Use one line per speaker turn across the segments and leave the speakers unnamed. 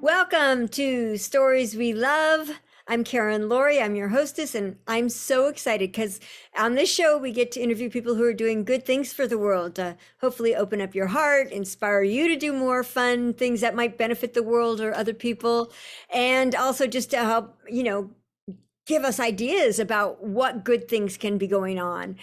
Welcome to Stories We Love. I'm Karen Laurie. I'm your hostess, and I'm so excited because on this show we get to interview people who are doing good things for the world to hopefully open up your heart, inspire you to do more fun things that might benefit the world or other people, and also just to help, give us ideas about what good things can be going on.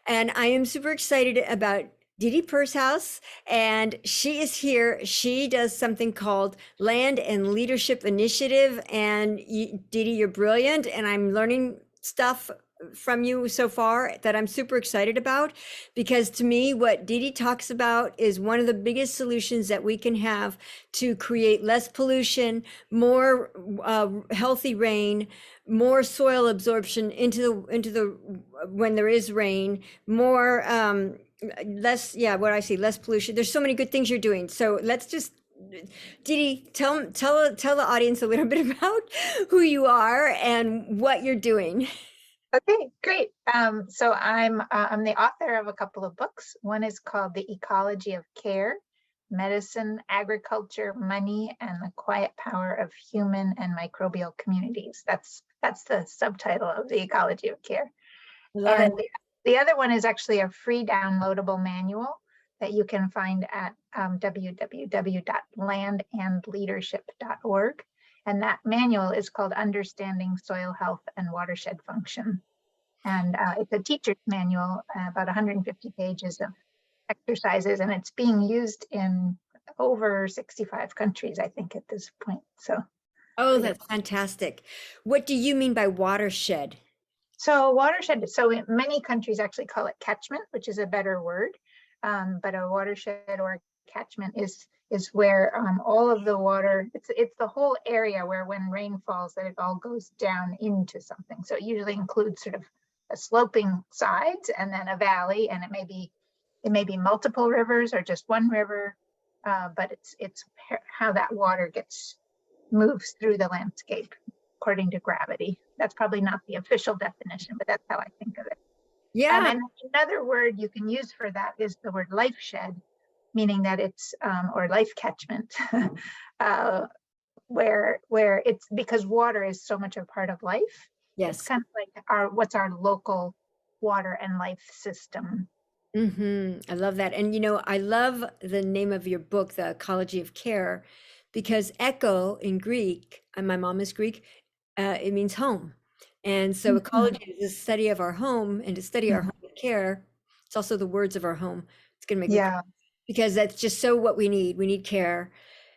And I am super excited about Didi Pershouse, and she is here. She does something called Land and Leadership Initiative. And Didi, you're brilliant, and I'm learning stuff from you so far that I'm super excited about, because to me, what Didi talks about is one of the biggest solutions that we can have to create less pollution, more healthy rain, more soil absorption into the when there is rain, more less, yeah, what I see, less pollution. There's so many good things you're doing. So let's just, Didi, tell the audience a little bit about who you are and what you're doing.
Okay, great. So I'm the author of a couple of books. One is called The Ecology of Care: Medicine, Agriculture, Money, and the Quiet Power of Human and Microbial Communities. That's the subtitle of The Ecology of Care.
Love
And
it.
the other one is actually a free downloadable manual that you can find at www.landandleadership.org. And that manual is called Understanding Soil Health and Watershed Function. And it's a teacher's manual, about 150 pages of exercises, and it's being used in over 65 countries, I think, at this point. So,
Oh, that's fantastic. What do you mean by watershed?
so watershed, so many countries actually call it catchment, which is a better word. But a watershed or a catchment is where all of the water, it's the whole area where when rain falls, that it all goes down into something. So it usually includes sort of a sloping sides and then a valley, and it may be multiple rivers or just one river, but it's how that water moves through the landscape according to gravity. That's probably not the official definition, but that's how I think of it.
Yeah.
And another word you can use for that is the word life shed, meaning that it's or life catchment, where it's because water is so much a part of life.
Yes.
It's kind of like what's our local water and life system.
I love that. And I love the name of your book, The Ecology of Care, because echo in Greek, and my mom is Greek, it means home. And so ecology is the study of our home, and to study our home with care, it's also the words of our home. It's going to make me cry, because that's just so what we need. We need care.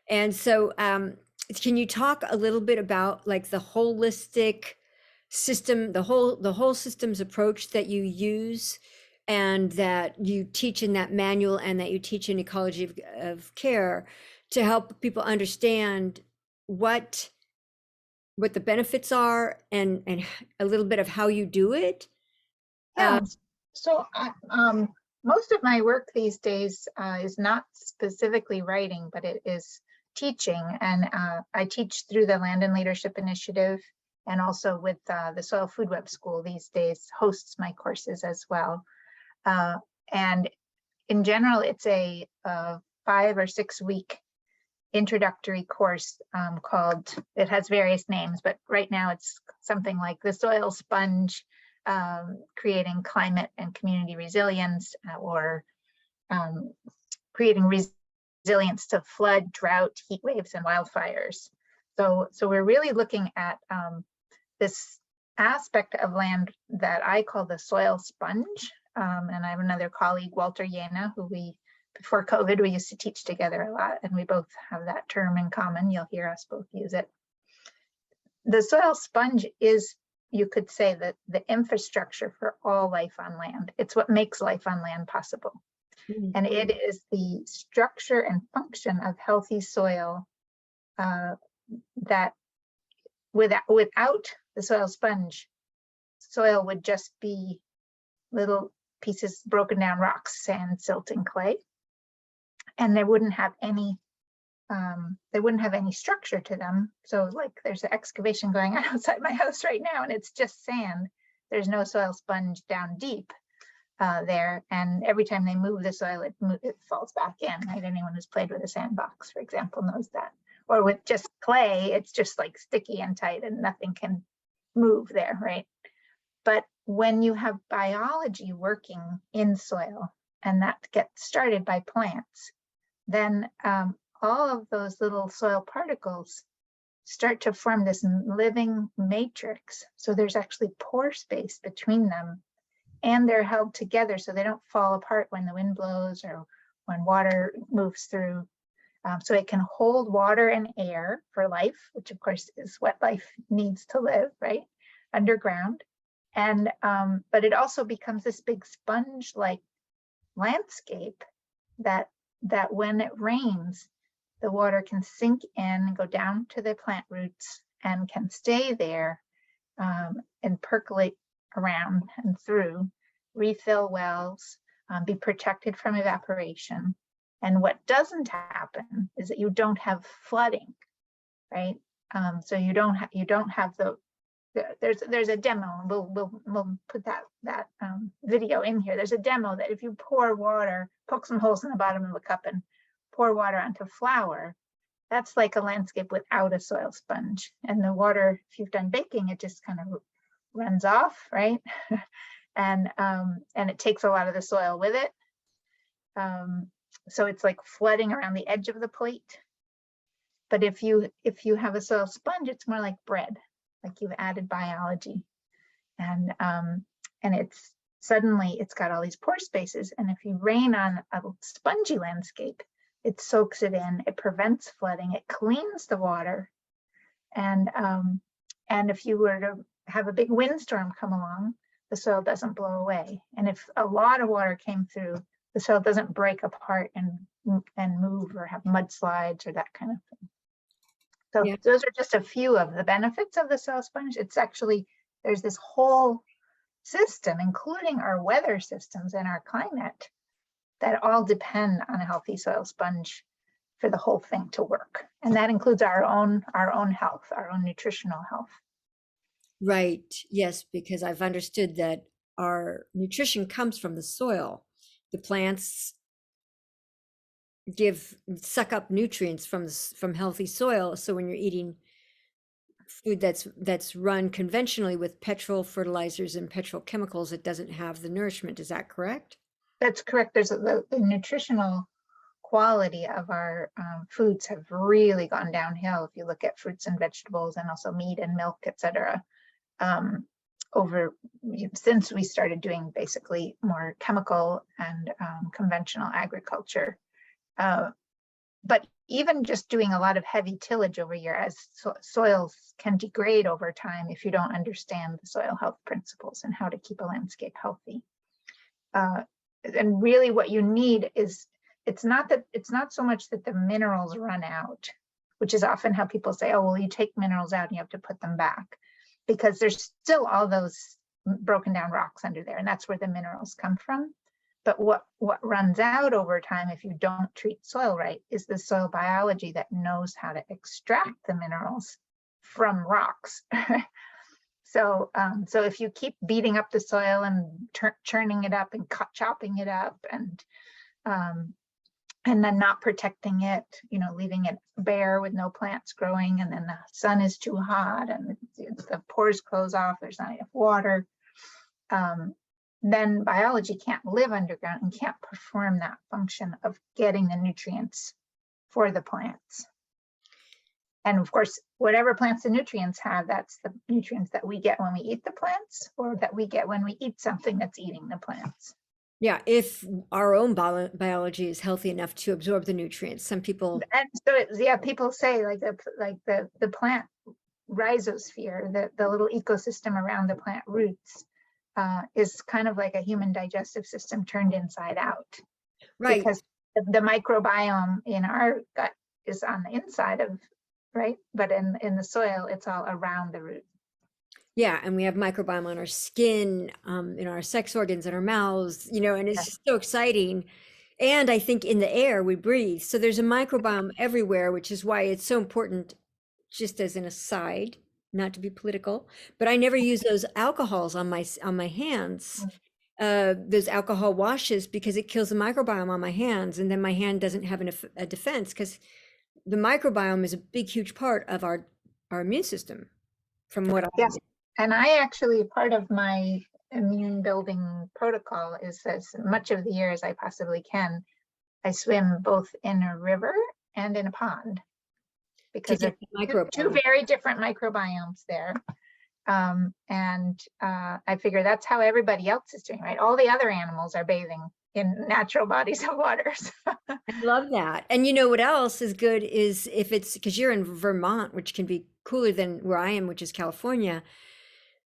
And so can you talk a little bit about like the holistic system, the whole systems approach that you use and that you teach in that manual and that you teach in Ecology of Care, to help people understand what the benefits are and a little bit of how you do it?
So most of my work these days is not specifically writing, but it is teaching. And I teach through the Land and Leadership Initiative, and also with the Soil Food Web School these days hosts my courses as well. And in general, it's a 5 or 6 week introductory course called, it has various names, but right now it's something like the soil sponge, creating climate and community resilience, or creating resilience to flood, drought, heat waves, and wildfires. So we're really looking at this aspect of land that I call the soil sponge. And I have another colleague, Walter Jena, who before COVID, we used to teach together a lot, and we both have that term in common. You'll hear us both use it. The soil sponge is, you could say, that the infrastructure for all life on land. It's what makes life on land possible. And it is the structure and function of healthy soil that without the soil sponge, soil would just be little pieces, broken down rocks, sand, silt, and clay. And they wouldn't have any structure to them. So like there's an excavation going on outside my house right now, and it's just sand. There's no soil sponge down deep there. And every time they move the soil, it falls back in, right? Anyone who's played with a sandbox, for example, knows that. or with just clay, it's just like sticky and tight and nothing can move there, right? But when you have biology working in soil, and that gets started by plants, then all of those little soil particles start to form this living matrix. So there's actually pore space between them, and they're held together so they don't fall apart when the wind blows or when water moves through. So it can hold water and air for life, which of course is what life needs to live, right? Underground. And but it also becomes this big sponge-like landscape that when it rains, the water can sink in and go down to the plant roots and can stay there and percolate around and through, refill wells, be protected from evaporation. And what doesn't happen is that you don't have flooding, right? So you don't have the there's a demo, and we'll put that video in here. There's a demo that if you pour water, poke some holes in the bottom of a cup and pour water onto flour, that's like a landscape without a soil sponge. And the water, if you've done baking, it just kind of runs off, right? And it takes a lot of the soil with it. So it's like flooding around the edge of the plate. But if you have a soil sponge, it's more like bread, like you've added biology, and it's got all these pore spaces. And if you rain on a spongy landscape, it soaks it in, it prevents flooding, it cleans the water. And if you were to have a big windstorm come along, the soil doesn't blow away. And if a lot of water came through, the soil doesn't break apart and move or have mudslides or that kind of thing. So yeah, those are just a few of the benefits of the soil sponge. It's actually, there's this whole system, including our weather systems and our climate, that all depend on a healthy soil sponge for the whole thing to work. And that includes our own health, our own nutritional health.
Right. Yes, because I've understood that our nutrition comes from the soil. The plants suck up nutrients from healthy soil. So when you're eating food that's run conventionally with petrol fertilizers and petrochemicals, it doesn't have the nourishment. Is that correct?
That's correct. There's the nutritional quality of our foods have really gone downhill. If you look at fruits and vegetables and also meat and milk, etc. Since we started doing basically more chemical and conventional agriculture. But even just doing a lot of heavy tillage over year, as soils can degrade over time if you don't understand the soil health principles and how to keep a landscape healthy. And really what you need is, it's not so much that the minerals run out, which is often how people say, oh, well, you take minerals out and you have to put them back, because there's still all those broken down rocks under there, and that's where the minerals come from. But what runs out over time if you don't treat soil right is the soil biology that knows how to extract the minerals from rocks. So if you keep beating up the soil and churning it up and chopping it up and then not protecting it, leaving it bare with no plants growing, and then the sun is too hot and the pores close off, there's not enough water, then biology can't live underground and can't perform that function of getting the nutrients for the plants. And of course, whatever plants and nutrients have, that's the nutrients that we get when we eat the plants, or that we get when we eat something that's eating the plants.
Yeah, if our own biology is healthy enough to absorb the nutrients. Some people,
and so people say like the plant rhizosphere, the little ecosystem around the plant roots, is kind of like a human digestive system turned inside out.
Right.
Because the microbiome in our gut is on the inside of, right? But in the soil, it's all around the root.
Yeah, and we have microbiome on our skin, in our sex organs, in our mouths, and it's just so exciting. And I think in the air we breathe. So there's a microbiome everywhere, which is why it's so important, just as an aside, not to be political, but I never use those alcohols on my hands, those alcohol washes, because it kills the microbiome on my hands. And then my hand doesn't have a defense, because the microbiome is a big, huge part of our immune system, from what I
Yes. And I actually, part of my immune building protocol is as much of the year as I possibly can, I swim both in a river and in a pond
to
because
get
of
the
two
microbiome.
very different microbiomes there. I figure that's how everybody else is doing, right? All the other animals are bathing in natural bodies of waters.
I love that. And you know what else is good is if it's because you're in Vermont, which can be cooler than where I am, which is California,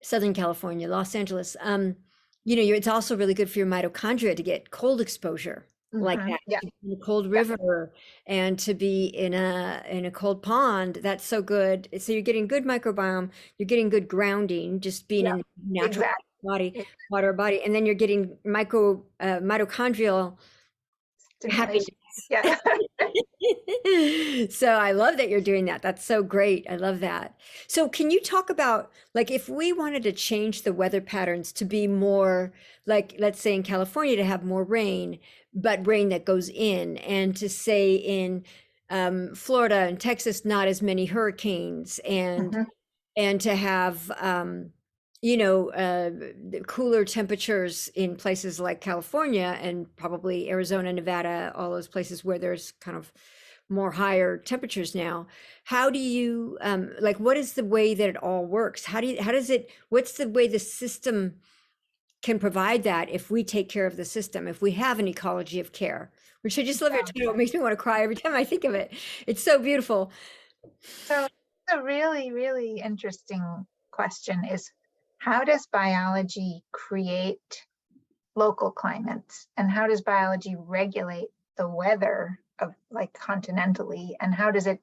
Southern California, Los Angeles. You know, it's also really good for your mitochondria to get cold exposure like that,
Yeah,
to be in a cold
yeah,
river and to be in a cold pond. That's so good. So you're getting good microbiome, you're getting good grounding, just being
yeah,
in natural
exactly.
body, water body, and then you're getting mitochondrial happiness.
Stimulation. Yeah.
So I love that you're doing that. That's so great. I love that. So can you talk about like if we wanted to change the weather patterns to be more like let's say in California to have more rain, but rain that goes in, and to say in Florida and Texas not as many hurricanes,
Mhm.
and to have you know cooler temperatures in places like California and probably Arizona, Nevada, all those places where there's kind of more higher temperatures now. How do you like what is the way that it all works? How does it what's the way the system can provide that if we take care of the system, if we have an ecology of care, which I just love your
Yeah.
title. It makes me want to cry every time I think of it. It's so beautiful.
So a really, really interesting question is how does biology create local climates and how does biology regulate the weather of like continentally and how does it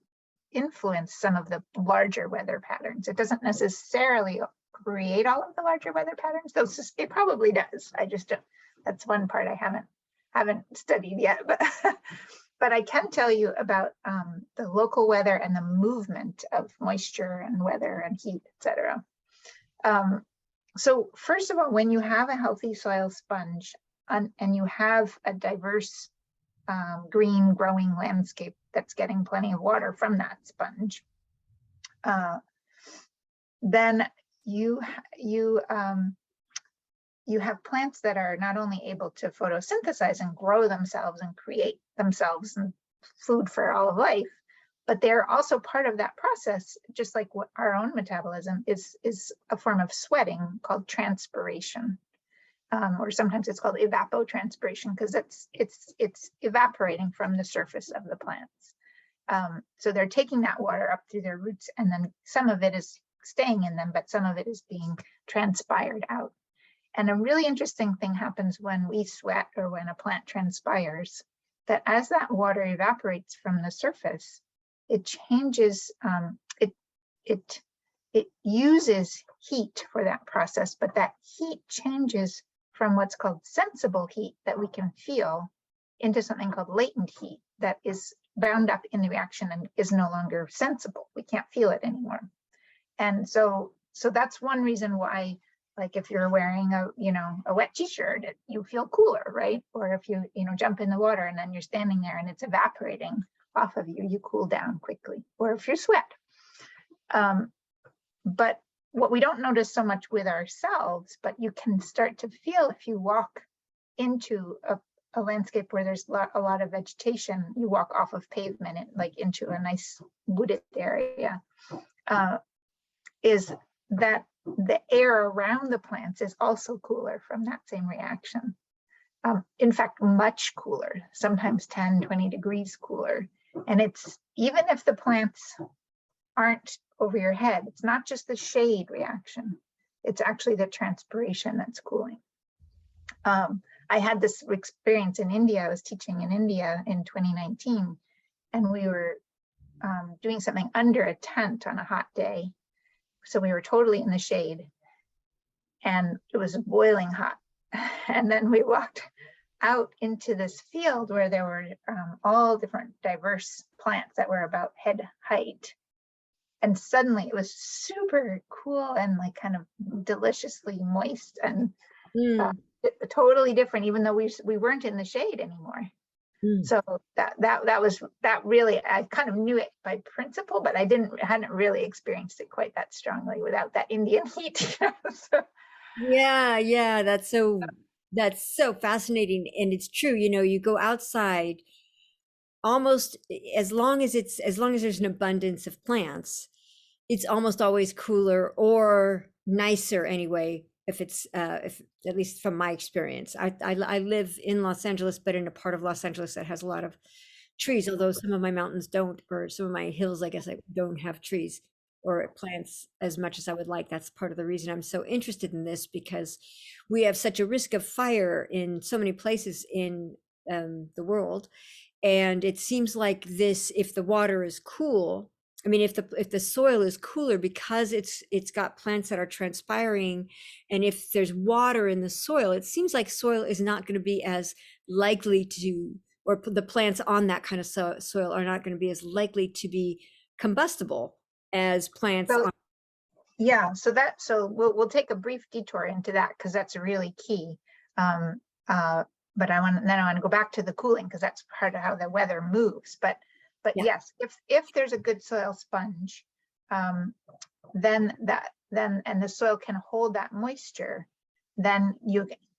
influence some of the larger weather patterns? It doesn't necessarily create all of the larger weather patterns, though it probably does. I just don't, that's one part I haven't studied yet, but but I can tell you about the local weather and the movement of moisture and weather and heat, etc. So first of all, when you have a healthy soil sponge and you have a diverse green growing landscape that's getting plenty of water from that sponge, then you have plants that are not only able to photosynthesize and grow themselves and create themselves and food for all of life, but they're also part of that process, just like what our own metabolism is a form of sweating called transpiration. Or sometimes it's called evapotranspiration because it's evaporating from the surface of the plants. So they're taking that water up through their roots, and then some of it is staying in them, but some of it is being transpired out. And a really interesting thing happens when we sweat or when a plant transpires, that as that water evaporates from the surface, it changes, it uses heat for that process, but that heat changes from what's called sensible heat that we can feel into something called latent heat that is bound up in the reaction and is no longer sensible. We can't feel it anymore. And so that's one reason why, like if you're wearing a wet t-shirt, you feel cooler, right? Or if you jump in the water and then you're standing there and it's evaporating off of you, you cool down quickly. Or if you sweat. But what we don't notice so much with ourselves, but you can start to feel if you walk into a landscape where there's a lot of vegetation, you walk off of pavement and like into a nice wooded area, is that the air around the plants is also cooler from that same reaction. In fact, much cooler, sometimes 10, 20 degrees cooler. And it's even if the plants aren't over your head, it's not just the shade reaction, it's actually the transpiration that's cooling. I had this experience in India. I was teaching in India in 2019, and we were doing something under a tent on a hot day. So we were totally in the shade and it was boiling hot. And then we walked out into this field where there were all different diverse plants that were about head height. And suddenly it was super cool and like kind of deliciously moist and totally different, even though we weren't in the shade anymore.
Mm.
So that really, I kind of knew it by principle, but hadn't really experienced it quite that strongly without that Indian heat. So,
Yeah, yeah, that's so fascinating. And it's true, you go outside almost as long as there's an abundance of plants, it's almost always cooler or nicer anyway. If at least from my experience, I live in Los Angeles, but in a part of Los Angeles that has a lot of trees, although some of my mountains don't, or some of my hills, I guess, I don't have trees or plants as much as I would like. That's part of the reason I'm so interested in this, because we have such a risk of fire in so many places in the world. And it seems like this, if the water is cool, I mean, if the soil is cooler because it's got plants that are transpiring, and if there's water in the soil, it seems like soil is not going to be as likely to, or the plants on that kind of soil are not going to be as likely to be combustible as plants
so
on.
yeah, so we'll take a brief detour into that because that's really key. Um, but I want to go back to the cooling because that's part of how the weather moves. But
Yeah.
yes, if there's a good soil sponge, then and the soil can hold that moisture, then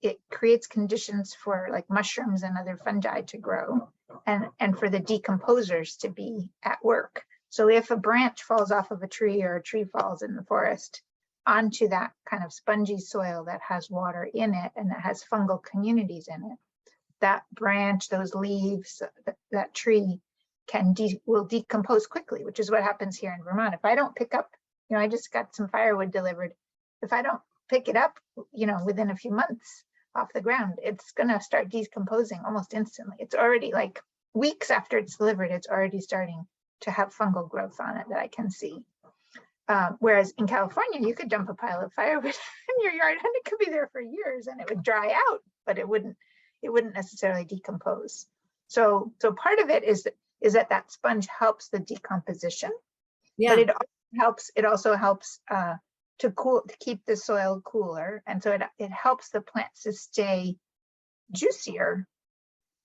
it creates conditions for like mushrooms and other fungi to grow, and for the decomposers to be at work. So if a branch falls off of a tree or a tree falls in the forest onto that kind of spongy soil that has water in it and that has fungal communities in it, that branch, those leaves, that tree will decompose quickly, which is what happens here in Vermont. If I don't pick up, I just got some firewood delivered. If I don't pick it up, within a few months off the ground, it's gonna start decomposing almost instantly. It's already like weeks after it's delivered, it's already starting to have fungal growth on it that I can see. Whereas in California, you could dump a pile of firewood in your yard and it could be there for years and it would dry out, but it wouldn't necessarily decompose. So part of it is that sponge helps the decomposition,
Yeah.
but it also helps to keep the soil cooler. And so it helps the plants to stay juicier,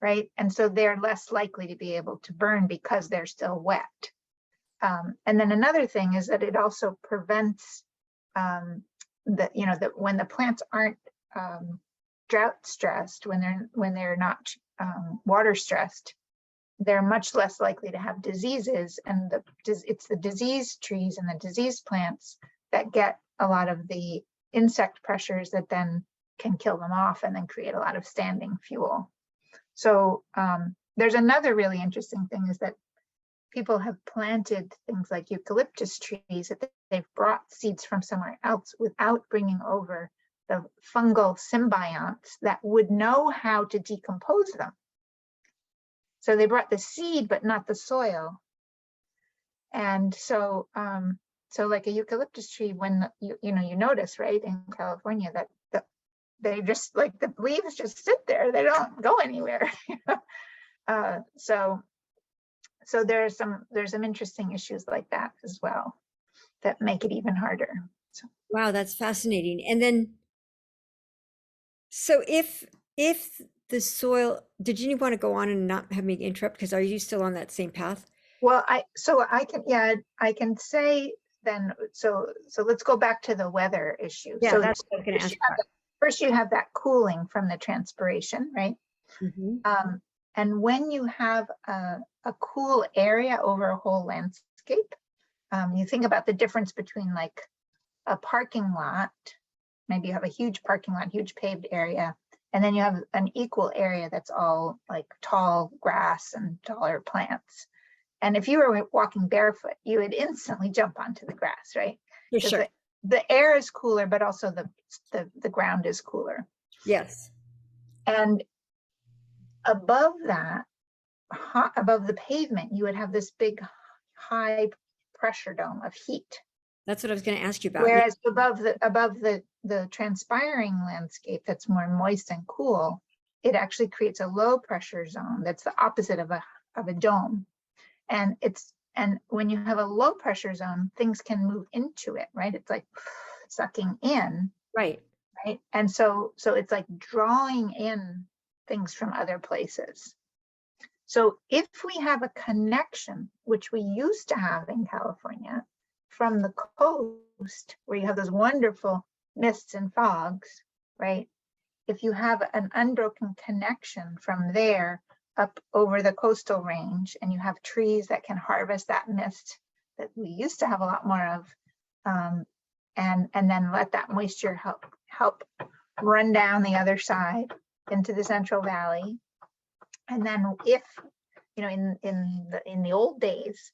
right? And so they're less likely to be able to burn because they're still wet. And then another thing is that it also prevents that when the plants aren't drought stressed, when they're not water stressed, they're much less likely to have diseases. And it's the diseased trees and the diseased plants that get a lot of the insect pressures that then can kill them off and then create a lot of standing fuel. So there's another really interesting thing is that people have planted things like eucalyptus trees that they've brought seeds from somewhere else without bringing over the fungal symbionts that would know how to decompose them. So they brought the seed, but not the soil. And so, like a eucalyptus tree, when you notice, right, in California that they just like the leaves just sit there; they don't go anywhere. So there's some interesting issues like that as well that make it even harder. So.
Wow, that's fascinating. And then, so if the soil, did you want to go on and not have me interrupt? Because are you still on that same path?
Well, I can say then. So let's go back to the weather issue.
Yeah,
So
that's what I was going to ask about.
first you have that cooling from the transpiration, right?
Mhm.
And when you have a cool area over a whole landscape, you think about the difference between like a parking lot, maybe you have a huge parking lot, huge paved area, and then you have an equal area that's all like tall grass and taller plants. And if you were walking barefoot, you would instantly jump onto the grass, right?
For sure.
The air is cooler, but also the ground is cooler.
Yes.
And above that, above the pavement, you would have this big high pressure dome of heat.
That's what I was going to ask you about.
Whereas above the transpiring landscape that's more moist and cool, it actually creates a low pressure zone that's the opposite of a dome. And when you have a low pressure zone, things can move into it, right? It's like sucking in.
Right.
Right. And so it's like drawing in things from other places. So if we have a connection, which we used to have in California, from the coast, where you have those wonderful mists and fogs, right? If you have an unbroken connection from there up over the coastal range, and you have trees that can harvest that mist that we used to have a lot more of, and then let that moisture help run down the other side into the Central Valley. And then if, in the old days,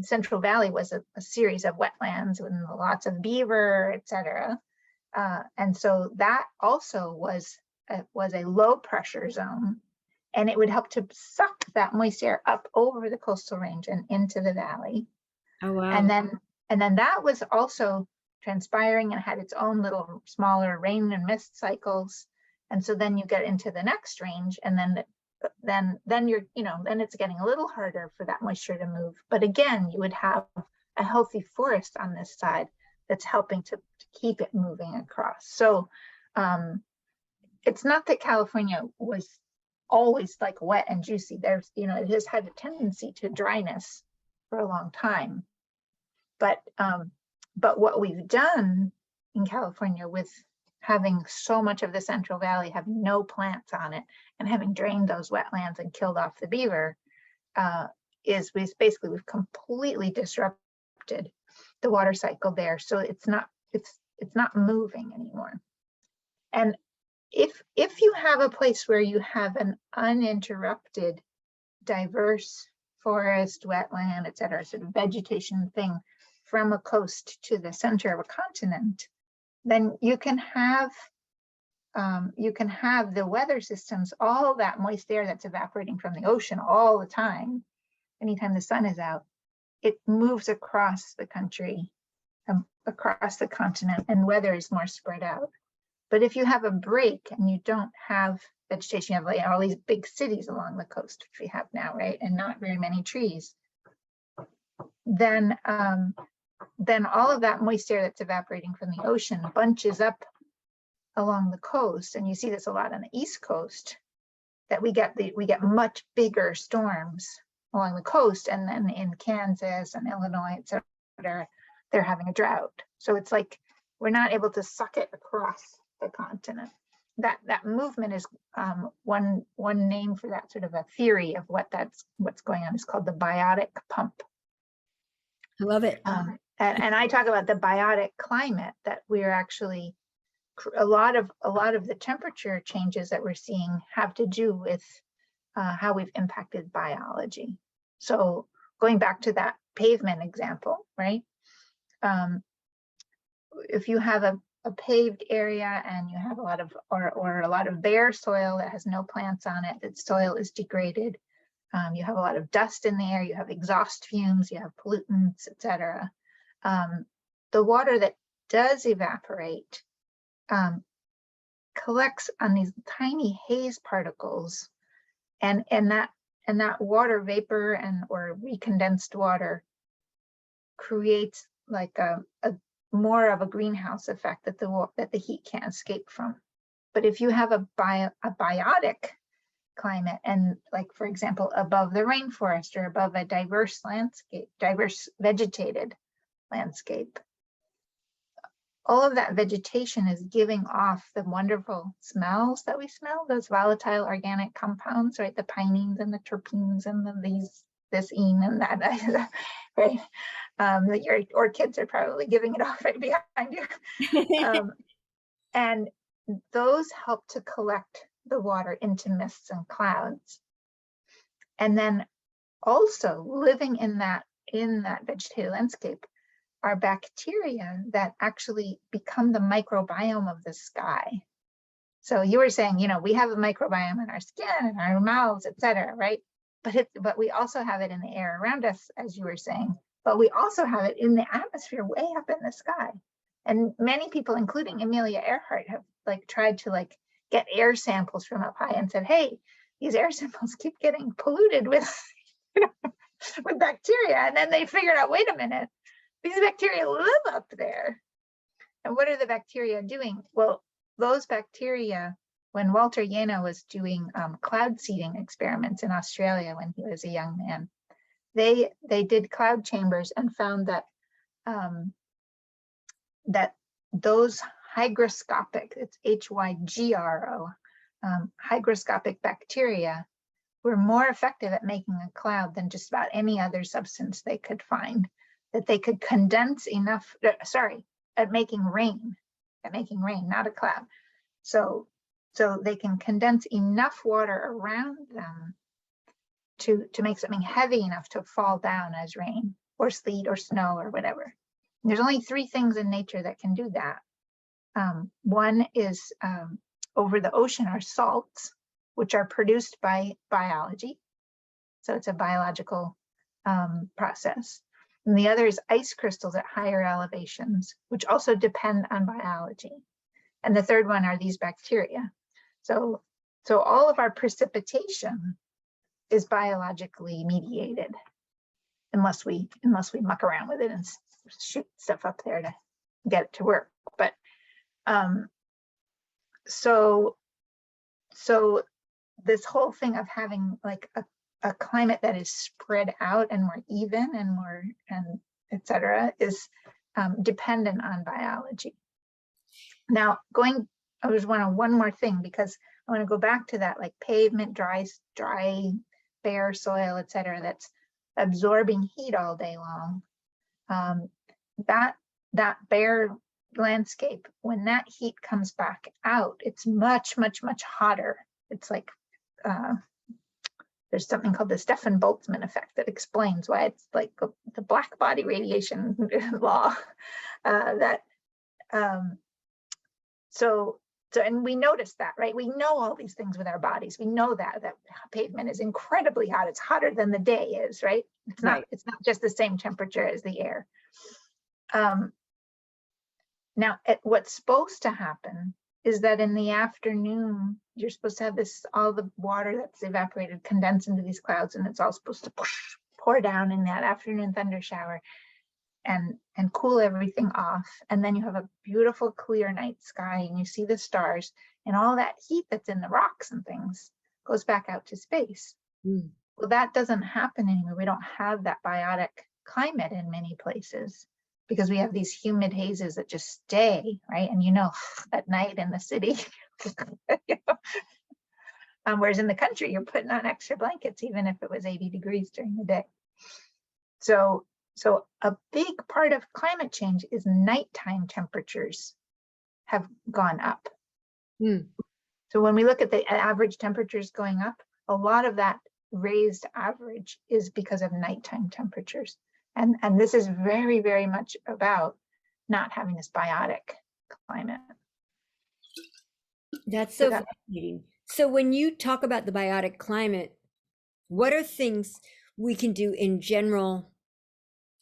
Central Valley was a series of wetlands with lots of beaver, etc. And so that also was a low pressure zone, and it would help to suck that moist air up over the coastal range and into the valley.
Oh, wow.
And then that was also transpiring and had its own little smaller rain and mist cycles. And so then you get into the next range, and then you're, then it's getting a little harder for that moisture to move. But again, you would have a healthy forest on this side that's helping to keep it moving across. So it's not that California was always like wet and juicy. There's, it has had a tendency to dryness for a long time. But what we've done in California with having so much of the Central Valley have no plants on it, and having drained those wetlands and killed off the beaver, is we've completely disrupted the water cycle there. So it's not moving anymore. And if you have a place where you have an uninterrupted, diverse forest, wetland, etc., sort of vegetation thing from a coast to the center of a continent, then you can have the weather systems, all that moist air that's evaporating from the ocean all the time, anytime the sun is out, it moves across the country, across the continent, and weather is more spread out. But if you have a break and you don't have vegetation, you have like all these big cities along the coast, which we have now, right, and not very many trees, then all of that moist air that's evaporating from the ocean bunches up along the coast. And you see this a lot on the East Coast, that we get much bigger storms along the coast, and then in Kansas and Illinois, etc., they're having a drought. So it's like we're not able to suck it across the continent. That movement is one name for that, sort of a theory of what's going on, is called the biotic pump.
I love it.
And I talk about the biotic climate, that we're actually, a lot of the temperature changes that we're seeing have to do with how we've impacted biology. So going back to that pavement example, right? If you have a paved area and you have a lot of bare soil that has no plants on it, that soil is degraded, you have a lot of dust in the air, you have exhaust fumes, you have pollutants, etc. The water that does evaporate collects on these tiny haze particles, and that water vapor or recondensed water creates like a more of a greenhouse effect that the heat can't escape from. But if you have a biotic climate, and like, for example, above the rainforest or above a diverse vegetated landscape, all of that vegetation is giving off the wonderful smells that we smell, those volatile organic compounds, right? The pinene and the terpenes and this ene and that, right? Your orchids are probably giving it off right behind you. And those help to collect the water into mists and clouds. And then also living in that vegetated landscape are bacteria that actually become the microbiome of the sky. So you were saying, we have a microbiome in our skin and our mouths, etc., right? But we also have it in the air around us, as you were saying, but we also have it in the atmosphere way up in the sky. And many people, including Amelia Earhart, have tried to get air samples from up high and said, hey, these air samples keep getting polluted with with bacteria. And then they figured out, wait a minute, these bacteria live up there. And what are the bacteria doing? Well, those bacteria when Walter Jena was doing cloud seeding experiments in Australia when he was a young man, they did cloud chambers and found that that those hygroscopic, it's HYGRO, hygroscopic bacteria were more effective at making a cloud than just about any other substance they could find, that they could condense enough, at making rain, not a cloud. So they can condense enough water around them to make something heavy enough to fall down as rain or sleet or snow or whatever. And there's only 3 things in nature that can do that. One is over the ocean are salts, which are produced by biology. So it's a biological process. And the other is ice crystals at higher elevations, which also depend on biology. And the third one are these bacteria. So all of our precipitation is biologically mediated, unless we muck around with it and shoot stuff up there to get it to work. But so this whole thing of having like a climate that is spread out and more even and more and etc. is dependent on biology. Now I just want to one more thing, because I want to go back to that, like pavement, dry, bare soil, etc. that's absorbing heat all day long. That bare landscape, when that heat comes back out, it's much hotter. It's like there's something called the Stefan-Boltzmann effect that explains why it's like the black body radiation law. And we notice that, right? We know all these things with our bodies. We know that pavement is incredibly hot. It's hotter than the day is, right? It's not. Right. It's not just the same temperature as the air. Now, what's supposed to happen is that in the afternoon, you're supposed to have all the water that's evaporated condense into these clouds, and it's all supposed to pour down in that afternoon thunder shower and cool everything off. And then you have a beautiful clear night sky and you see the stars, and all that heat that's in the rocks and things goes back out to space. Well, that doesn't happen anymore. We don't have that biotic climate in many places, because we have these humid hazes that just stay, right? And at night in the city, whereas in the country, you're putting on extra blankets, even if it was 80 degrees during the day. So a big part of climate change is nighttime temperatures have gone up. So when we look at the average temperatures going up, a lot of that raised average is because of nighttime temperatures. And this is very, very much about not having this biotic climate.
That's so fascinating. So when you talk about the biotic climate, what are things we can do in general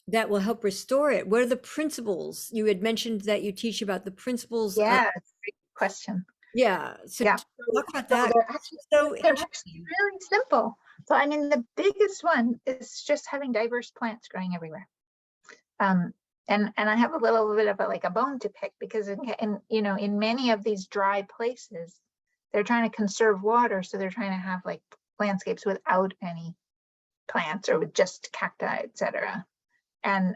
that will help restore it? What are the principles? You had mentioned that you teach about the principles.
Yeah, that's a great question.
Yeah. So
yeah.
Talk about that.
They're actually really simple. So I mean, the biggest one is just having diverse plants growing everywhere. And I have a little bit of a bone to pick, because in many of these dry places, they're trying to conserve water, so they're trying to have like landscapes without any plants or with just cacti, etc. And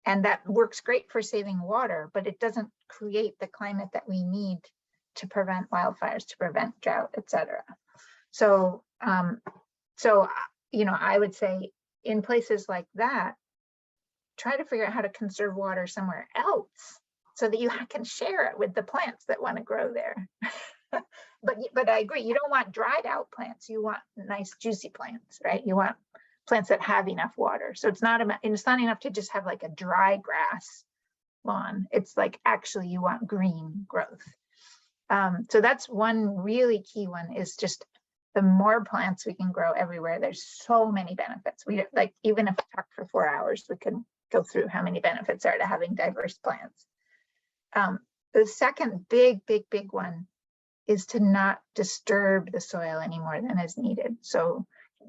that works great for saving water, but it doesn't create the climate that we need to prevent wildfires, to prevent drought, etc. So I would say in places like that, try to figure out how to conserve water somewhere else so that you can share it with the plants that want to grow there. But I agree, you don't want dried out plants. You want nice juicy plants, right? You want plants that have enough water. So it's not enough to just have like a dry grass lawn. It's like actually you want green growth. So that's one really key one, is just the more plants we can grow everywhere. There's so many benefits. We like, even if we talk for 4 hours, we could go through how many benefits are to having diverse plants. The second big one is to not disturb the soil any more than is needed. So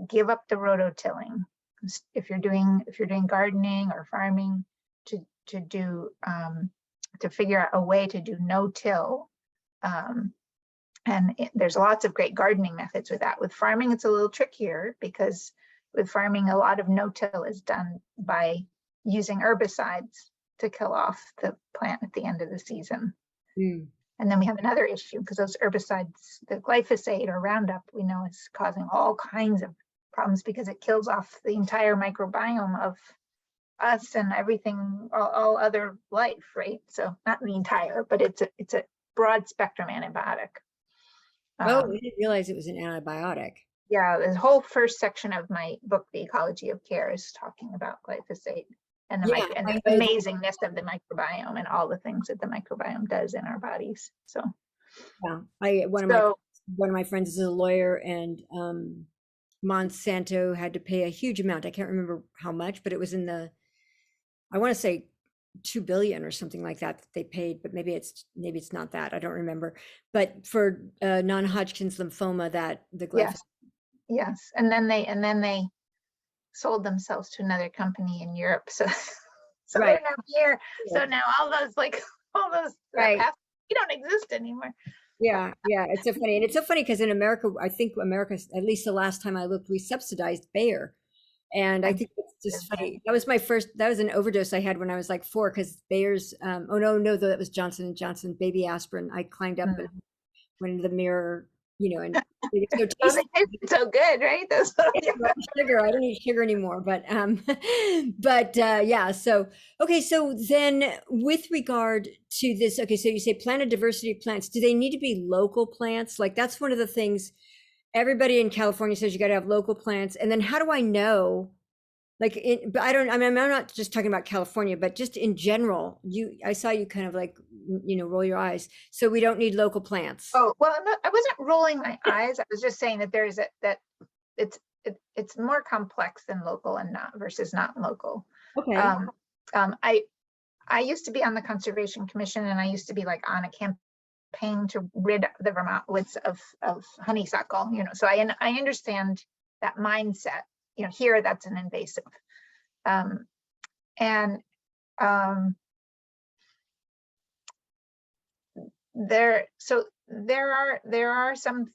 give up the rototilling. If you're doing gardening or farming, to figure out a way to do no-till And there's lots of great gardening methods with that. With farming, it's a little trickier because with farming, a lot of no-till is done by using herbicides to kill off the plant at the end of the season.
Mm.
And then we have another issue because those herbicides, the glyphosate or Roundup, we know is causing all kinds of problems because it kills off the entire microbiome of us and everything, all other life, right? So not the entire, but it's a broad spectrum antibiotic.
Oh, I didn't realize it was an antibiotic.
Yeah, the whole first section of my book, The Ecology of Care, is talking about glyphosate and the, and the amazingness of the microbiome and all the things that the microbiome does in our bodies. So
yeah, one of my friends is a lawyer, and Monsanto had to pay a huge amount. I can't remember how much, but it was in the, I want to say 2 billion or something like that they paid, but maybe it's not that. I don't remember. But for non-Hodgkin's lymphoma, that the glyphosate.
Yes, and then they sold themselves to another company in Europe. So they're now here. Yeah. So now all those
right.
You don't exist anymore.
Yeah, it's so funny. And it's so funny because in America, I think America, at least the last time I looked, we subsidized Bayer. And I think it's just funny. That was an overdose I had when I was like 4, because Bayer's, oh no, that was Johnson & Johnson baby aspirin. I climbed up and went into the mirror, and it was so tasty.
It's so good, right? That's
sugar. I don't eat sugar anymore, but yeah. So okay. So then, with regard to this, okay. So you say planted diversity of plants. Do they need to be local plants? Like that's one of the things everybody in California says you got to have local plants. And then how do I know? Like, but I'm not just talking about California, but just in general. I saw you kind of like, roll your eyes. So we don't need local plants.
Oh, well, I wasn't rolling my eyes. I was just saying that it's more complex than local and not versus not local.
Okay.
I used to be on the Conservation Commission, and I used to be like on a campaign to rid the Vermont woods of honeysuckle. So I understand that mindset. Here that's an invasive, there are some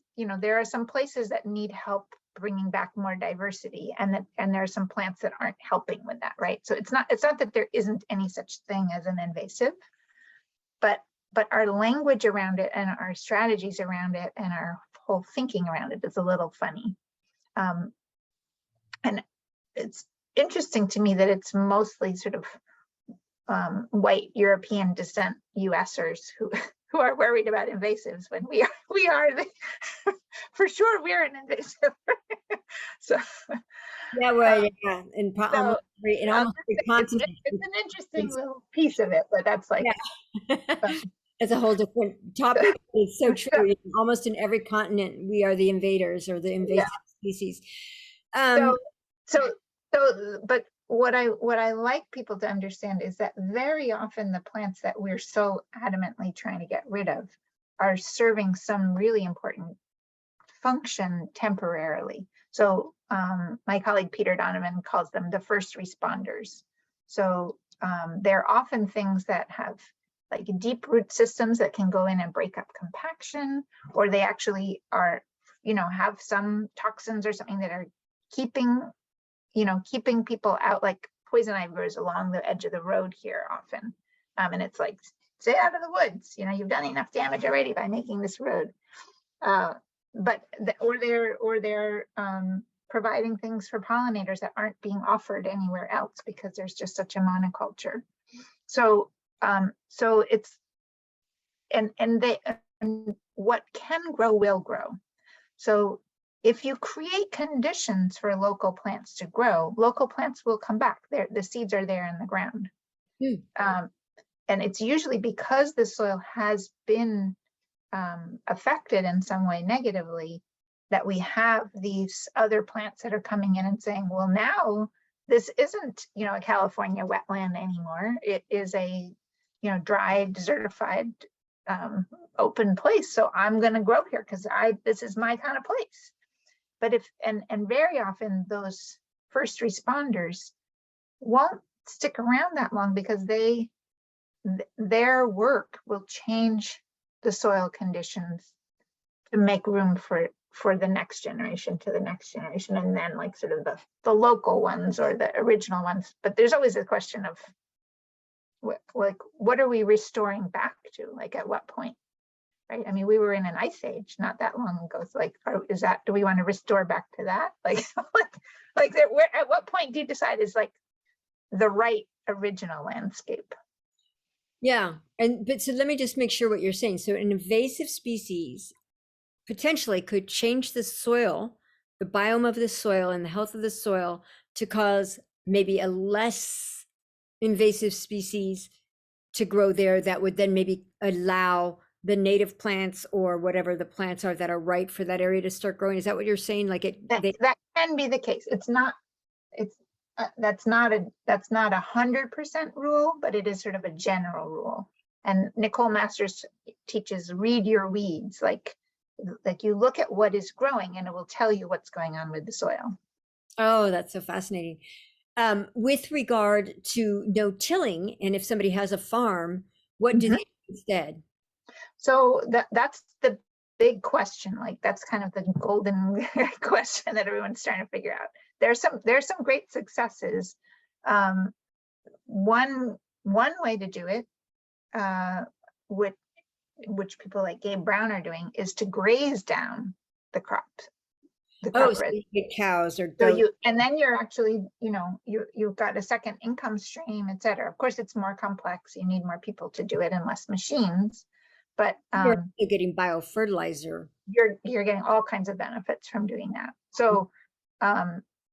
places that need help bringing back more diversity, and there are some plants that aren't helping with that, right? So it's not that there isn't any such thing as an invasive, but our language around it and our strategies around it and our whole thinking around it is a little funny. And it's interesting to me that it's mostly sort of white European descent USers who are worried about invasives when we are for sure we're an invasive. So
yeah, right. Yeah, in almost every continent.
It's an interesting little piece of it, but that's like
it's a whole different topic. It's so true. Almost in every continent, we are the invaders or the invasive species.
But what I like people to understand is that very often the plants that we're so adamantly trying to get rid of are serving some really important function temporarily. So my colleague Peter Donovan calls them the first responders. So they're often things that have like deep root systems that can go in and break up compaction, or they actually are, have some toxins or something that are keeping people out. Like poison ivy grows along the edge of the road here often. And it's like, stay out of the woods. You've done enough damage already by making this road. Or they're providing things for pollinators that aren't being offered anywhere else because there's just such a monoculture. So it's, and what can grow will grow. So if you create conditions for local plants to grow, local plants will come back. The seeds are there in the ground. And it's usually because the soil has been affected in some way negatively that we have these other plants that are coming in and saying, well, now this isn't, a California wetland anymore. It is a, dry, desertified, open place. So I'm going to grow here because this is my kind of place. But and very often those first responders won't stick around that long because their work will change the soil conditions to make room for the next generation to the next generation, and then like sort of the local ones or the original ones. But there's always a question of what are we restoring back to, like at what point, right? I mean, we were in an ice age not that long ago. So like, do we want to restore back to that? Like, at what point do you decide is like the right original landscape?
Yeah. But so let me just make sure what you're saying. So an invasive species potentially could change the soil, the biome of the soil and the health of the soil to cause maybe a less invasive species to grow there that would then maybe allow the native plants or whatever the plants are that are right for that area to start growing. Is that what you're saying? Like
that can be the case. That's not a 100% rule, but it is sort of a general rule. And Nicole Masters teaches read your weeds, like you look at what is growing and it will tell you what's going on with the soil.
Oh, that's so fascinating. With regard to no tilling, and if somebody has a farm, what do they do instead?
So that's the big question. Like that's kind of the golden question that everyone's trying to figure out. There's some great successes. One way to do it, which people like Gabe Brown are doing, is to graze down the crops.
So you get cows or
goats. And then you're actually, you've got a second income stream, et cetera. Of course, it's more complex. You need more people to do it and less machines. But
you're getting biofertilizer.
You're getting all kinds of benefits from doing that. So,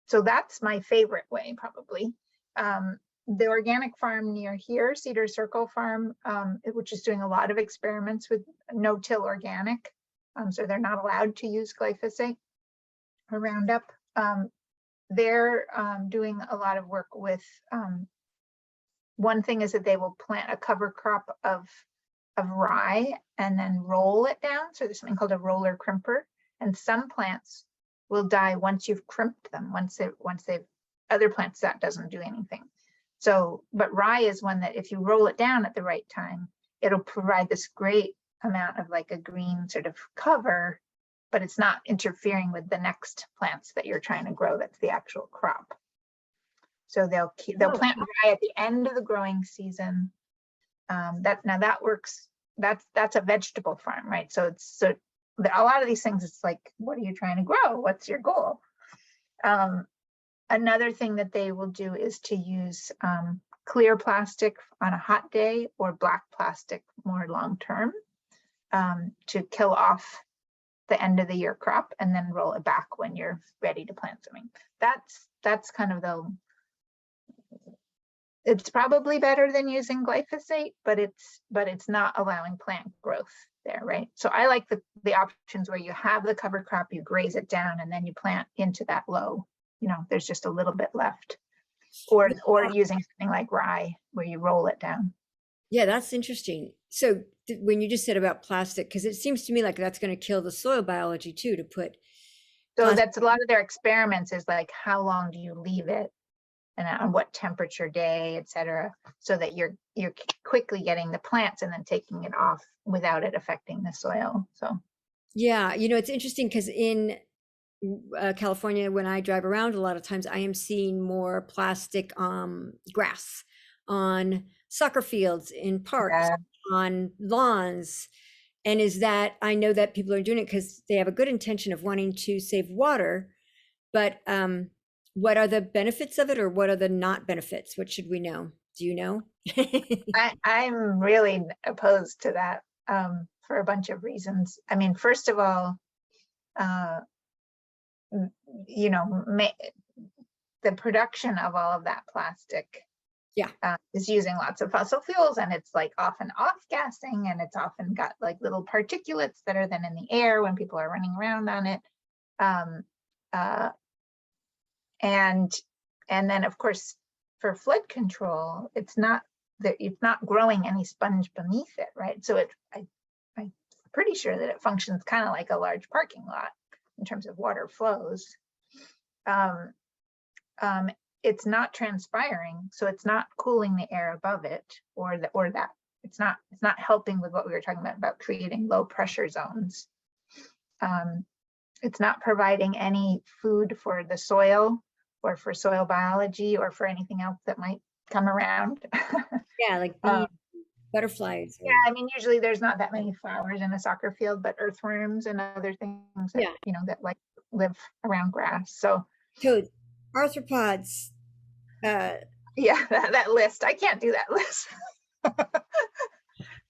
so that's my favorite way, probably. The organic farm near here, Cedar Circle Farm, which is doing a lot of experiments with no-till organic. So they're not allowed to use glyphosate or Roundup. They're doing a lot of work with, one thing is that they will plant a cover crop of rye and then roll it down. So there's something called a roller crimper, and some plants will die once you've crimped them. Once they've other plants, that doesn't do anything. So, but rye is one that if you roll it down at the right time, it'll provide this great amount of like a green sort of cover, but it's not interfering with the next plants that you're trying to grow. That's the actual crop. So they'll plant rye at the end of the growing season. That works. That's a vegetable farm, right? So a lot of these things, it's like, what are you trying to grow? What's your goal? Another thing that they will do is to use clear plastic on a hot day or black plastic more long-term to kill off the end of the year crop and then roll it back when you're ready to plant something. That's kind of it's probably better than using glyphosate, but it's not allowing plant growth there, right? So I like the options where you have the cover crop, you graze it down, and then you plant into that low. There's just a little bit left, or using something like rye where you roll it down.
Yeah, that's interesting. So when you just said about plastic, because it seems to me like that's going to kill the soil biology too, to put.
So that's a lot of their experiments is like, how long do you leave it and on what temperature day, et cetera, so that you're quickly getting the plants and then taking it off without it affecting the soil. So
yeah, it's interesting because in California, when I drive around, a lot of times I am seeing more plastic grass on soccer fields, in parks, on lawns. And I know that people are doing it because they have a good intention of wanting to save water, but what are the benefits of it, or what are the not benefits? What should we know? Do you know?
I'm really opposed to that for a bunch of reasons. I mean, first of all, the production of all of that plastic is using lots of fossil fuels, and it's like often off gassing, and it's often got like little particulates that are then in the air when people are running around on it. And then of course for flood control, it's not growing any sponge beneath it, right? So I'm pretty sure that it functions kind of like a large parking lot in terms of water flows. It's not transpiring, so it's not cooling the air above it, or that it's not helping with what we were talking about creating low pressure zones. It's not providing any food for the soil or for soil biology or for anything else that might come around.
Yeah, like
Um,
bees, butterflies.
yeah, I mean, usually there's not that many flowers in a soccer field, but earthworms and other things that,
Yeah,
that like live around grass. So
toads, arthropods. Uh,
yeah, that list, I can't do that list.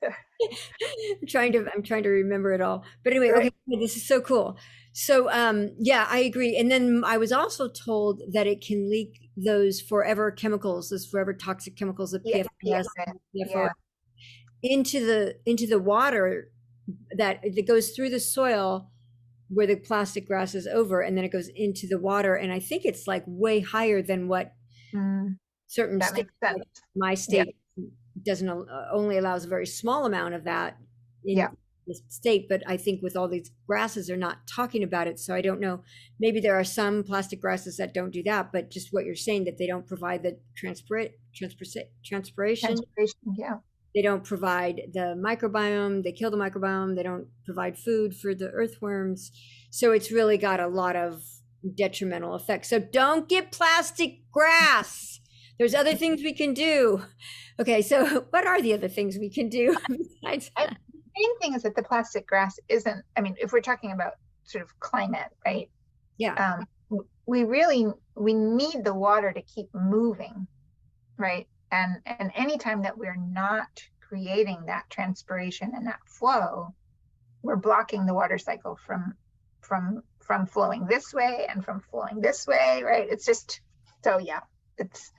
I'm trying to remember it all. But anyway,
Right.
okay, this is so cool. So yeah, I agree. And then I was also told that it can leak those forever chemicals, those forever toxic chemicals, the
Yeah,
PFAS,
yeah.
into the water that goes through the soil where the plastic grass is over, and then it goes into the water. And I think it's like way higher than what
Mm,
certain
that
states,
makes sense.
like my
Yeah,
state, doesn't only allows a very small amount of that in
yeah.
the state. But I think with all these grasses, they're not talking about it. So I don't know. Maybe there are some plastic grasses that don't do that, but just what you're saying, that they don't provide the transpiration.
Transpiration, yeah.
They don't provide the microbiome. They kill the microbiome. They don't provide food for the earthworms. So it's really got a lot of detrimental effects. So don't get plastic grass. There's other things we can do. Okay, so what are the other things we can do besides
And
that?
the main thing is that the plastic grass isn't, I mean, if we're talking about sort of climate, right?
Yeah,
We need the water to keep moving, right? And anytime that we're not creating that transpiration and that flow, we're blocking the water cycle from flowing this way and from flowing this way, right? It's just, so yeah, it's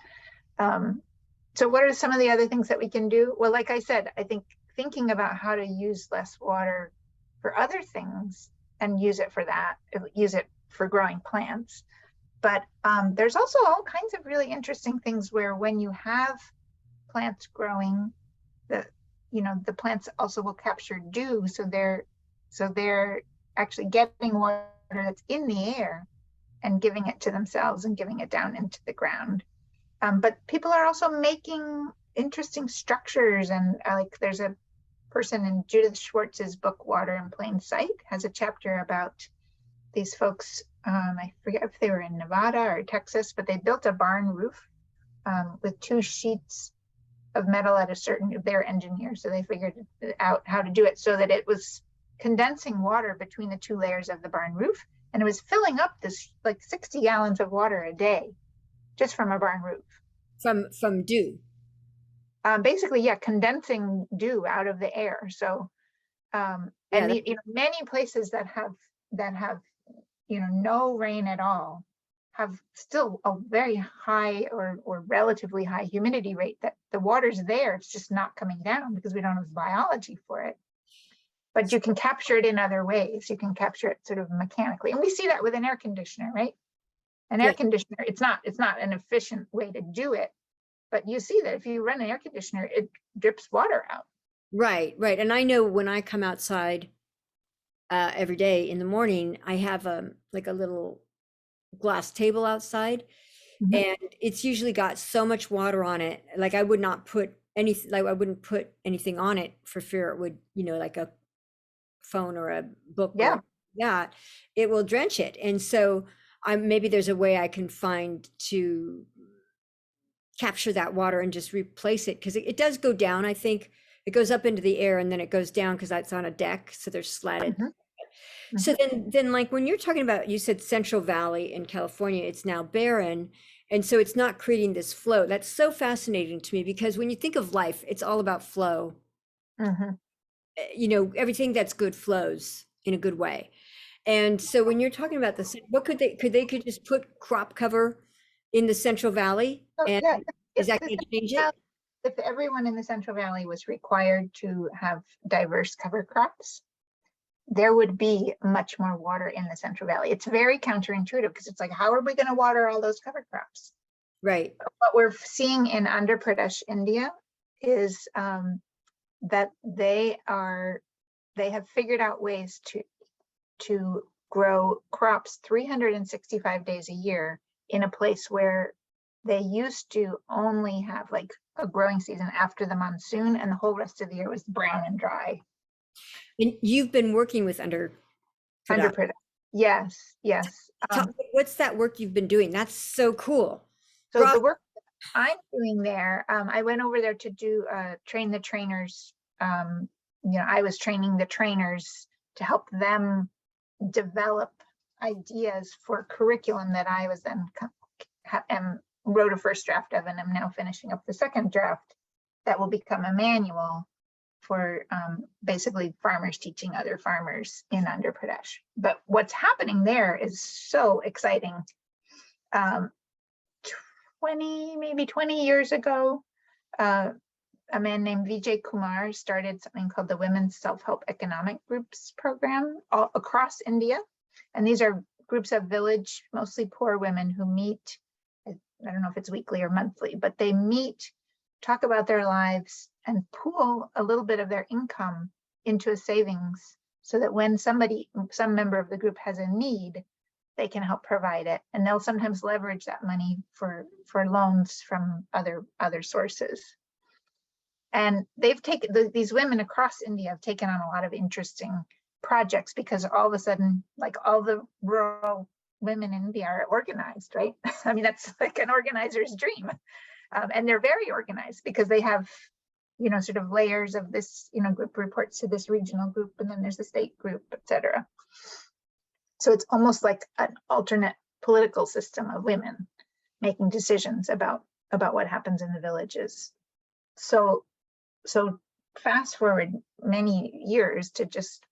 so what are some of the other things that we can do? Well, like I said, I think thinking about how to use less water for other things and use it for that, use it for growing plants. But there's also all kinds of really interesting things where when you have plants growing, the plants also will capture dew, so they're actually getting water that's in the air and giving it to themselves and giving it down into the ground. But people are also making interesting structures, and like there's a person in Judith Schwartz's book Water in Plain Sight has a chapter about these folks. I forget if they were in Nevada or Texas, but they built a barn roof with 2 sheets of metal at a certain, they're engineers, so they figured out how to do it so that it was condensing water between the 2 layers of the barn roof, and it was filling up this like 60 gallons of water a day just from a barn roof.
from dew.
Basically, yeah, condensing dew out of the air. So,
Yeah,
and many places that have no rain at all have still a very high or relatively high humidity rate, that the water's there, it's just not coming down because we don't have biology for it. But you can capture it in other ways. You can capture it sort of mechanically. And we see that with an air conditioner, right? An air conditioner, it's not an efficient way to do it, but you see that if you run an air conditioner, it drips water out.
right, right. And I know when I come outside every day in the morning, I have like a little glass table outside,
Mhm.
and it's usually got so much water on it. Like I would not put anything, like I wouldn't put anything on it for fear it would, like a phone or a book
Yeah.
or that, it will drench it. And so maybe there's a way I can find to capture that water and just replace it, because it does go down. I think it goes up into the air and then it goes down because that's on a deck, so they're slatted.
Mhm.
So
Mhm.
then like when you're talking about, you said Central Valley in California, it's now barren. And so it's not creating this flow. That's so fascinating to me, because when you think of life, it's all about flow.
Mhm.
Everything that's good flows in a good way. And so when you're talking about this, what could just put crop cover in the Central Valley,
So,
and
yeah,
is
if
that
the
going to change
Central
it?
if everyone in the Central Valley was required to have diverse cover crops, there would be much more water in the Central Valley. It's very counterintuitive because it's like, how are we going to water all those cover crops?
Right.
What we're seeing in Andhra Pradesh, India, is that they have figured out ways to grow crops 365 days a year in a place where they used to only have like a growing season after the monsoon, and the whole rest of the year was brown and dry.
And you've been working with production.
Underproduction. Yes, yes.
What's that work you've been doing? That's so cool.
So the work I'm doing there, I went over there to do train the trainers. I was training the trainers to help them develop ideas for curriculum that I was then wrote a first draft of, and I'm now finishing up the second draft that will become a manual for basically farmers teaching other farmers in Andhra Pradesh. But what's happening there is so exciting. 20 years ago, a man named Vijay Kumar started something called the Women's Self-Help Economic Groups Program all across India. And these are groups of village, mostly poor women who meet, I don't know if it's weekly or monthly, but they meet, talk about their lives, and pool a little bit of their income into a savings so that when some member of the group has a need, they can help provide it. And they'll sometimes leverage that money for loans from other sources. And they've taken, these women across India have taken on a lot of interesting projects because all of a sudden, like all the rural women in India are organized, right? I mean, that's like an organizer's dream. And they're very organized because they have, sort of layers of this, group reports to this regional group, and then there's the state group, etc. So it's almost like an alternate political system of women making decisions about what happens in the villages. So fast forward many years to just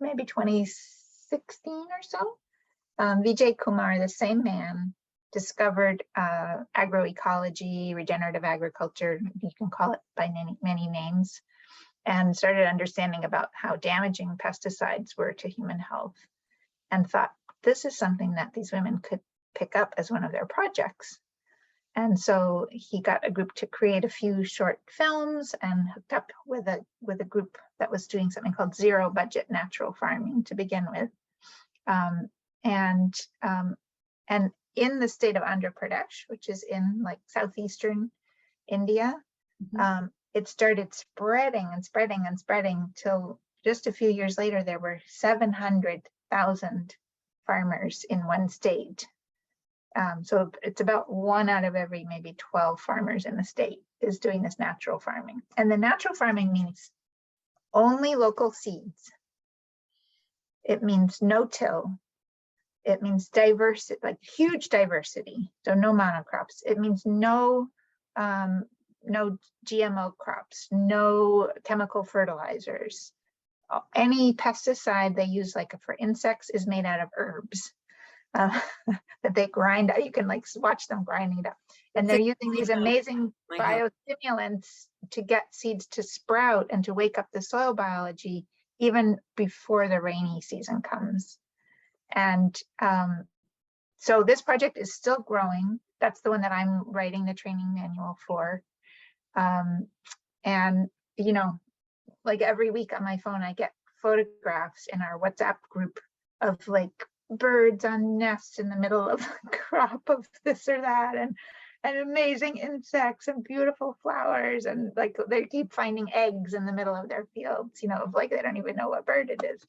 maybe 2016 or so, Vijay Kumar, the same man, discovered agroecology, regenerative agriculture, you can call it by many names, and started understanding about how damaging pesticides were to human health, and thought this is something that these women could pick up as one of their projects. And so he got a group to create a few short films and hooked up with a group that was doing something called zero budget natural farming to begin with. And in the state of Andhra Pradesh, which is in like southeastern India, it started spreading and spreading and spreading till just a few years later, there were 700,000 farmers in one state. So it's about 1 out of every maybe 12 farmers in the state is doing this natural farming. And the natural farming means only local seeds. It means no-till. It means diversity, like huge diversity. So no monocrops. It means no GMO crops, no chemical fertilizers. Any pesticide they use like for insects is made out of herbs that they grind out. You can like watch them grinding it up. And they're using these amazing biostimulants to get seeds to sprout and to wake up the soil biology even before the rainy season comes. And so this project is still growing. That's the one that I'm writing the training manual for. And, like every week on my phone, I get photographs in our WhatsApp group of like birds on nests in the middle of a crop of this or that, and amazing insects and beautiful flowers. And like they keep finding eggs in the middle of their fields, of like they don't even know what bird it is.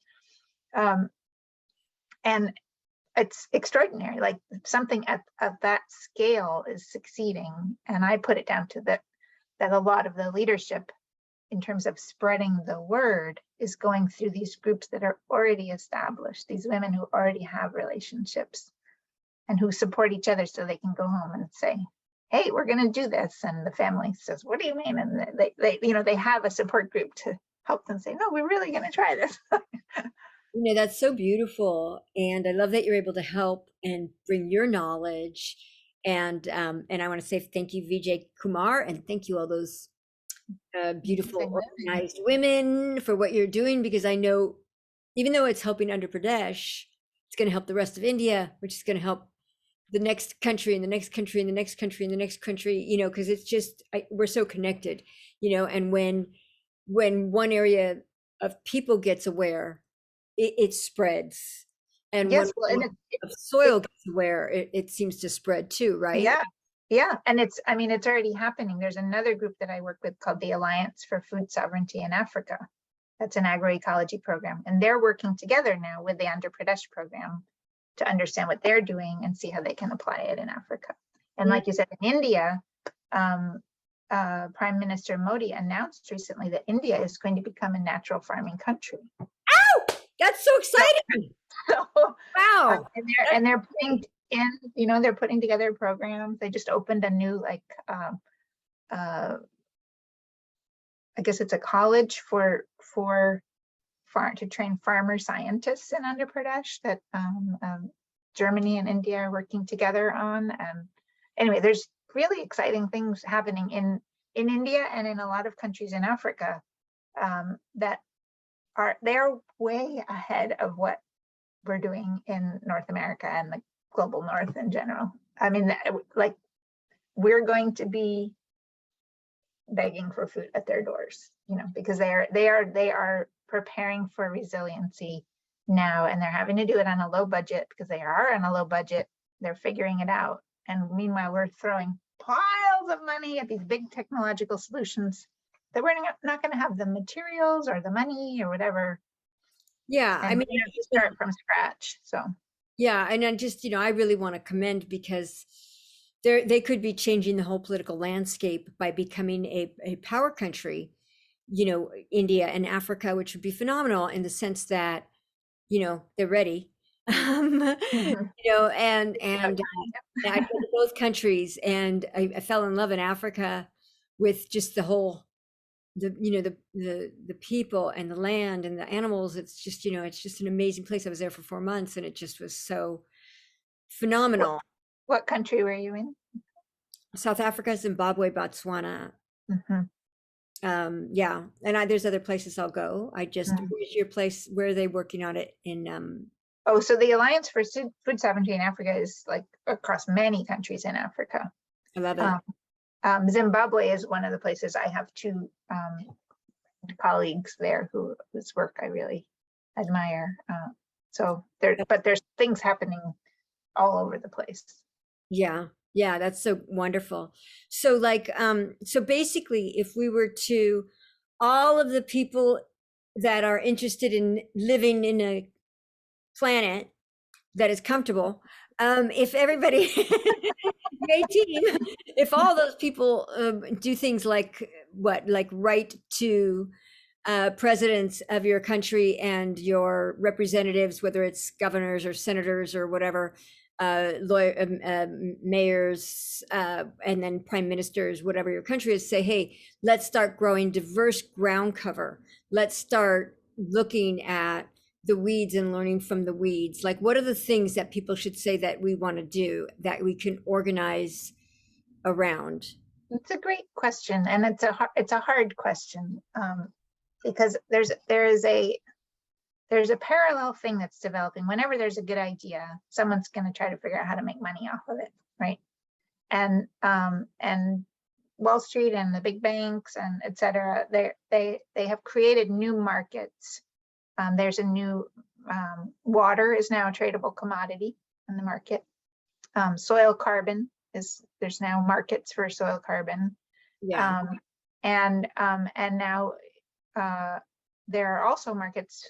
And it's extraordinary, like something at that scale is succeeding. And I put it down to that a lot of the leadership in terms of spreading the word is going through these groups that are already established, these women who already have relationships and who support each other so they can go home and say, hey, we're going to do this. And the family says, what do you mean? And they have a support group to help them say, no, we're really going to try this.
That's so beautiful. And I love that you're able to help and bring your knowledge. And I want to say thank you, Vijay Kumar, and thank you all those beautiful organized women for what you're doing, because I know even though it's helping Andhra Pradesh, it's going to help the rest of India, which is going to help the next country and the next country and the next country and the next country, because it's just, we're so connected, and when one area of people gets aware, it spreads. And
yes,
when soil gets aware, it seems to spread too, right?
Yeah. And it's already happening. There's another group that I work with called the Alliance for Food Sovereignty in Africa. That's an agroecology program. And they're working together now with the Andhra Pradesh program to understand what they're doing and see how they can apply it in Africa. And like you said, in India, Prime Minister Modi announced recently that India is going to become a natural farming country.
Ow! That's so exciting.
So,
Wow.
And they're putting in, they're putting together programs. They just opened a new, I guess it's a college to train farmer scientists in Andhra Pradesh that Germany and India are working together on. And anyway, there's really exciting things happening in India and in a lot of countries in Africa that they're way ahead of what we're doing in North America and the global North in general. I mean, like, we're going to be begging for food at their doors, because they are preparing for resiliency now, and they're having to do it on a low budget because they are on a low budget. They're figuring it out. And meanwhile, we're throwing piles of money at these big technological solutions that we're not going to have the materials or the money or whatever.
Yeah,
and
I mean,
we have to start from scratch. So
yeah, and then just, I really want to commend, because they could be changing the whole political landscape by becoming a power country, India and Africa, which would be phenomenal in the sense that, they're ready. And I go to both countries, and I fell in love in Africa with just the whole, the people and the land and the animals. It's just, it's just an amazing place. I was there for 4 months, and it just was so phenomenal.
What country were you in?
South Africa, Zimbabwe, Botswana. Yeah, and there's other places I'll go. Where's your place? Where are they working on it in?
So the Alliance for Food Sovereignty in Africa is like across many countries in Africa.
I love it.
Zimbabwe is one of the places. I have two colleagues there whose work I really admire. But there's things happening all over the place.
Yeah, that's so wonderful. So so basically, if we were to, all of the people that are interested in living in a planet that is comfortable, if everybody if all those people do things like write to presidents of your country and your representatives, whether it's governors or senators or whatever, mayors, and then prime ministers, whatever your country is, say, hey, let's start growing diverse ground cover. Let's start looking at the weeds and learning from the weeds. Like, what are the things that people should say that we want to do that we can organize around?
It's a great question, and it's a hard question, because there's a parallel thing that's developing. Whenever there's a good idea, someone's going to try to figure out how to make money off of it, right? And Wall Street and the big banks and et cetera, they have created new markets. There's a new water is now a tradable commodity in the market. Soil carbon there's now markets for soil carbon.
Yeah.
And now there are also markets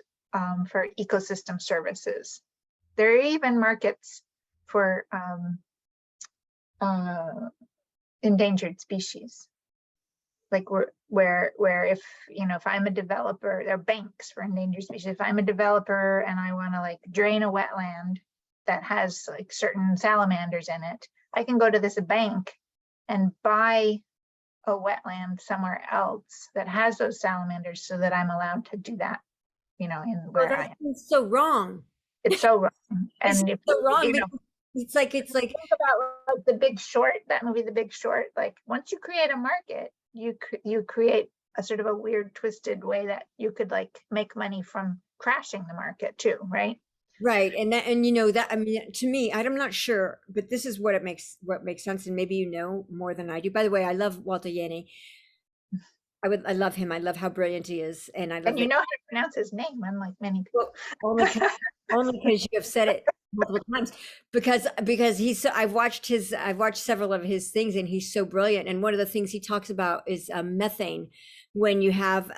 for ecosystem services. There are even markets for endangered species. Like where if I'm a developer, there are banks for endangered species. If I'm a developer and I want to drain a wetland that has certain salamanders in it, I can go to this bank and buy a wetland somewhere else that has those salamanders, so that I'm allowed to do that. In where I am.
It's so wrong.
It's so wrong. And
it's so wrong. It's like
think about The Big Short, that movie, The Big Short. Once you create a market, you create a sort of a weird, twisted way that you could make money from crashing the market too, right?
Right, and I mean, to me, I'm not sure, but this is what makes sense, and maybe more than I do. By the way, I love Walter Yanni. I love him. I love how brilliant he is, and I love.
And you know how to pronounce his name, unlike many people.
Only because you have said it multiple times because he's so I've watched several of his things, and he's so brilliant. And one of the things he talks about is methane. When you have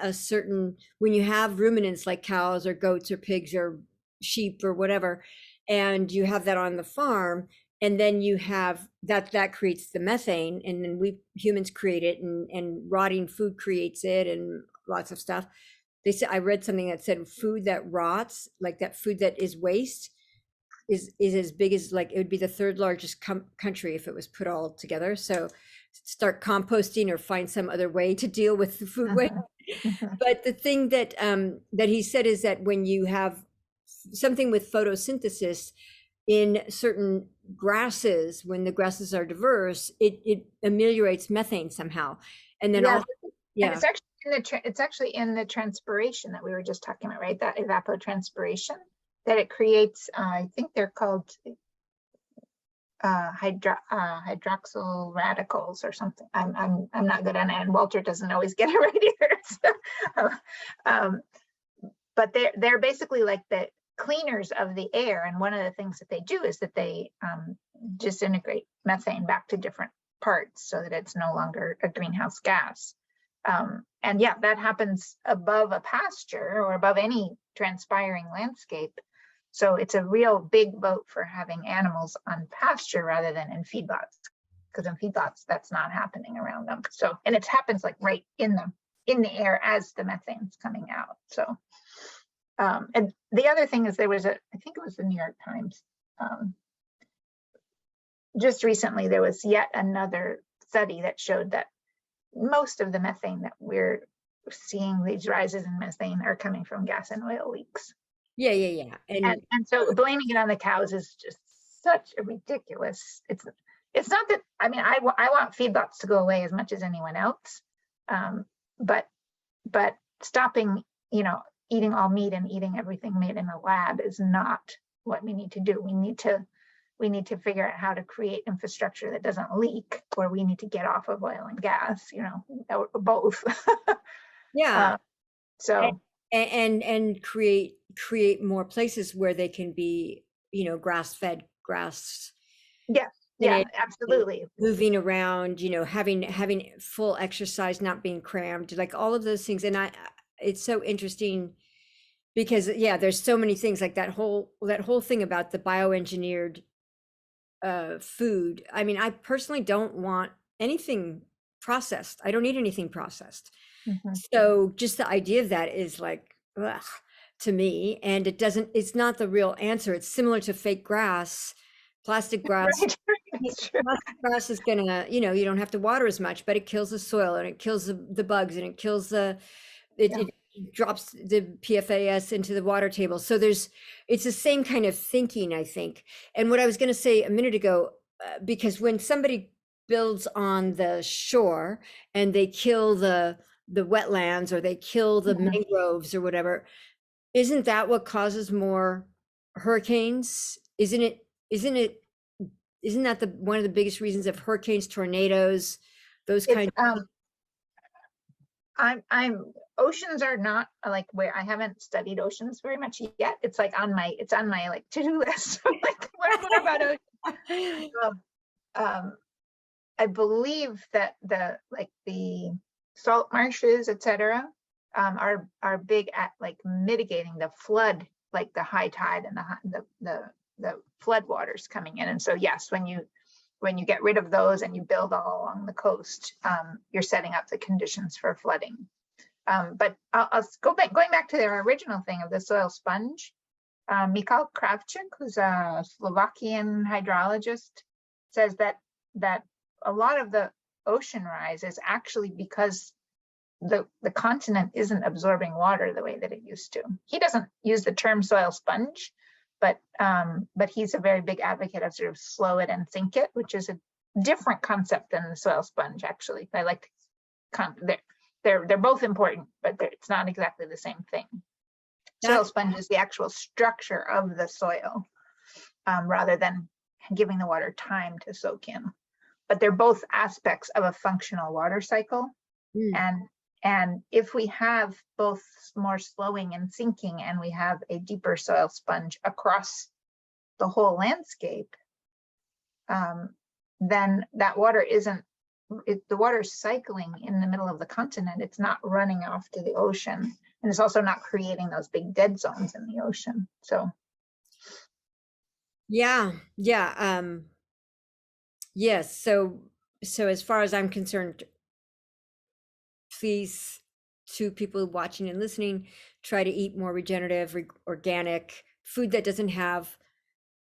when you have ruminants like cows or goats or pigs or sheep or whatever, and you have that on the farm, and then you have that creates the methane, and then we humans create it, and rotting food creates it, and lots of stuff. They said, I read something that said food that rots, like that food that is waste, is as big as, like, it would be the third largest country if it was put all together. So start composting or find some other way to deal with the food waste. But the thing that he said is that when you have something with photosynthesis in certain grasses, when the grasses are diverse, it ameliorates methane somehow. And then
Yeah,
also,
and
yeah,
it's actually in the transpiration that we were just talking about, right? That evapotranspiration that it creates. I think they're called hydroxyl radicals or something. I'm not good on it, and Walter doesn't always get it right either. So, but they're basically like the cleaners of the air, and one of the things that they do is that they disintegrate methane back to different parts so that it's no longer a greenhouse gas. And yeah, that happens above a pasture or above any transpiring landscape. So it's a real big vote for having animals on pasture rather than in feedlots, because in feedlots that's not happening around them. So, and it happens like right in the air as the methane's coming out. So, and the other thing is, there was I think it was the New York Times, just recently there was yet another study that showed that most of the methane that we're seeing, these rises in methane, are coming from gas and oil leaks.
yeah.
And so blaming it on the cows is just such a ridiculous. It's not that, I mean, I want feedlots to go away as much as anyone else, but stopping, eating all meat and eating everything made in a lab is not what we need to do. We need to figure out how to create infrastructure that doesn't leak, or we need to get off of oil and gas, or both.
Yeah.
So
And create more places where they can be, grass-fed, grass
yeah, absolutely.
moving around, having full exercise, not being crammed, like all of those things. And it's so interesting because, yeah, there's so many things, like that whole thing about the bioengineered food. I mean, I personally don't want anything processed. I don't need anything processed. So just the idea of that is like, ugh, to me, and it's not the real answer. It's similar to fake grass, plastic grass.
Right.
Plastic grass is gonna, you don't have to water as much, but it kills the soil, and it kills the bugs, and it kills it drops the PFAS into the water table. So it's the same kind of thinking, I think. And what I was going to say a minute ago, because when somebody builds on the shore and they kill the wetlands, or they kill the mangroves or whatever, isn't that what causes more hurricanes? Isn't that one of the biggest reasons of hurricanes, tornadoes, those kinds of
oceans are not like where I haven't studied oceans very much yet. It's like on my like to-do list. Like, what about oceans? I believe that the salt marshes, etc., are big at like mitigating the flood, like the high tide and the flood waters coming in. And so yes, when you get rid of those and you build all along the coast, you're setting up the conditions for flooding. But I'll going back to their original thing of the soil sponge. Michal Kravchuk, who's a Slovakian hydrologist, says that a lot of the ocean rise is actually because the continent isn't absorbing water the way that it used to. He doesn't use the term soil sponge, but he's a very big advocate of sort of slow it and sink it, which is a different concept than the soil sponge. Actually, I like they're both important, but it's not exactly the same thing. Soil sponge is the actual structure of the soil, rather than giving the water time to soak in. But they're both aspects of a functional water cycle. And if we have both more slowing and sinking, and we have a deeper soil sponge across the whole landscape, then that water isn't, the water's cycling in the middle of the continent. It's not running off to the ocean. And it's also not creating those big dead zones in the ocean. So.
Yeah. Yes. So as far as I'm concerned, please, to people watching and listening, try to eat more regenerative, organic food that doesn't have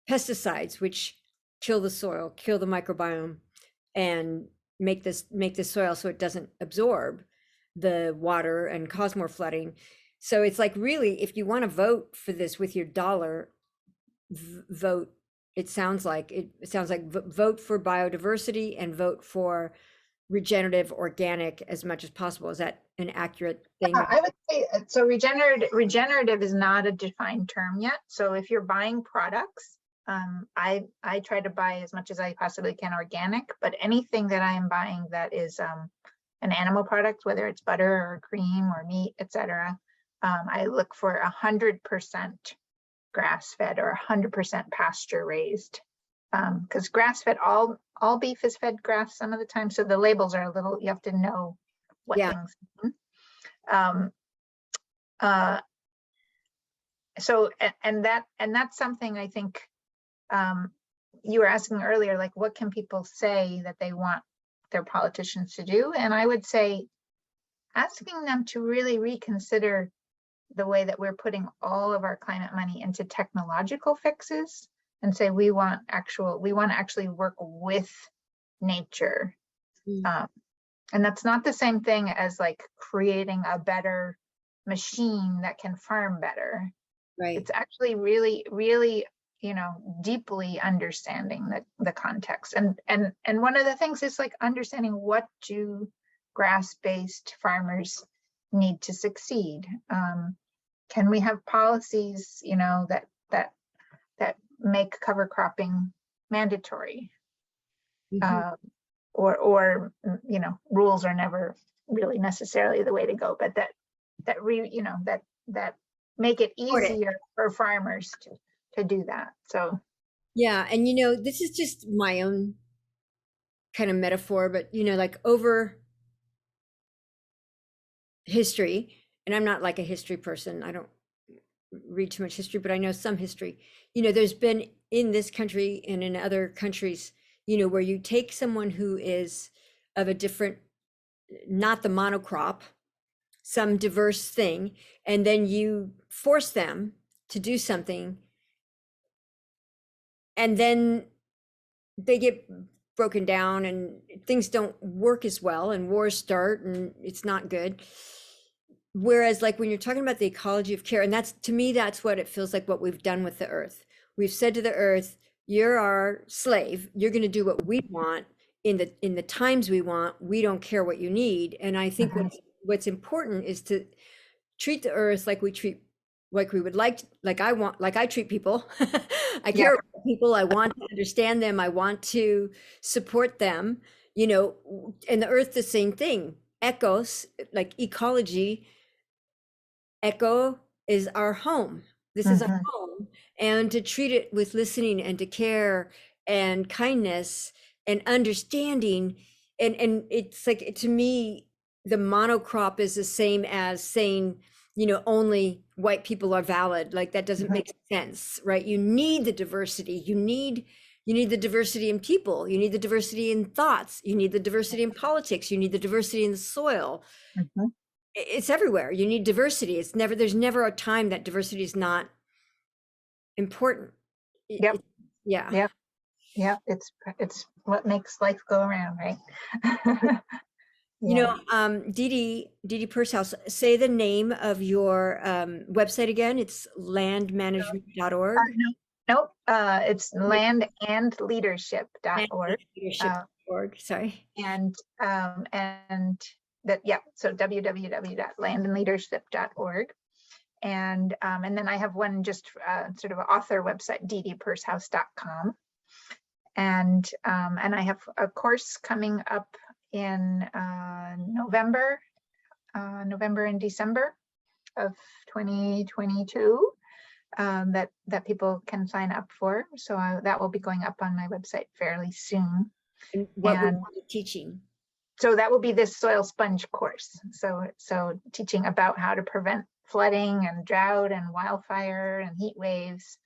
pesticides, which kill the soil, kill the microbiome, and make the soil so it doesn't absorb the water and cause more flooding. So it's like, really, if you want to vote for this with your dollar, vote. It sounds like vote for biodiversity and vote for regenerative, organic as much as possible. Is that an accurate thing?
I would say so. Regenerative is not a defined term yet. So if you're buying products, I try to buy as much as I possibly can organic, but anything that I am buying that is an animal product, whether it's butter or cream or meat, etc., I look for 100% grass-fed or 100% pasture-raised, because grass-fed, all beef is fed grass some of the time, so the labels are a little, you have to know what things mean. So and that's something I think you were asking earlier, like what can people say that they want their politicians to do? And I would say asking them to really reconsider the way that we're putting all of our climate money into technological fixes, and say we want to actually work with nature. And that's not the same thing as like creating a better machine that can farm better.
Right.
It's actually really, really, deeply understanding the context. And one of the things is like understanding, what do grass-based farmers need to succeed? Can we have policies, that make cover cropping mandatory? Or rules are never really necessarily the way to go, but that make it easier for farmers to do that. So
yeah, and this is just my own kind of metaphor, but like over history, and I'm not like a history person, I don't read too much history, but I know some history. There's been in this country and in other countries, where you take someone who is of a different, not the monocrop, some diverse thing, and then you force them to do something, and then they get broken down and things don't work as well, and wars start, and it's not good. Whereas like when you're talking about the ecology of care, and that's, to me, that's what it feels like, what we've done with the earth. We've said to the earth, you're our slave, you're going to do what we want in the times we want, we don't care what you need. And I think what's important is to treat the earth like we would like I treat people. I care about people, I want to understand them, I want to support them, and the earth, the same thing. Ecos, like ecology, echo is our home. This is our home, and to treat it with listening and to care and kindness and understanding. And it's like, to me, the monocrop is the same as saying, only white people are valid. Like that doesn't make sense, right? You need the diversity. You need the diversity in people. You need the diversity in thoughts. You need the diversity in politics. You need the diversity in the soil. It's everywhere. You need diversity. There's never a time that diversity is not important.
Yeah. It's what makes life go around, right?
Didi Pershouse, say the name of your website again. It's landmanagement.org.
Nope. It's landandleadership.org.
Sorry.
And that, so www.landandleadership.org. And then I have one just sort of an author website, didipershouse.com. And I have a course coming up in November and December of 2022 that people can sign up for. So that will be going up on my website fairly soon.
And what would you be teaching?
So that will be this soil sponge course. So teaching about how to prevent flooding and drought and wildfire and heat waves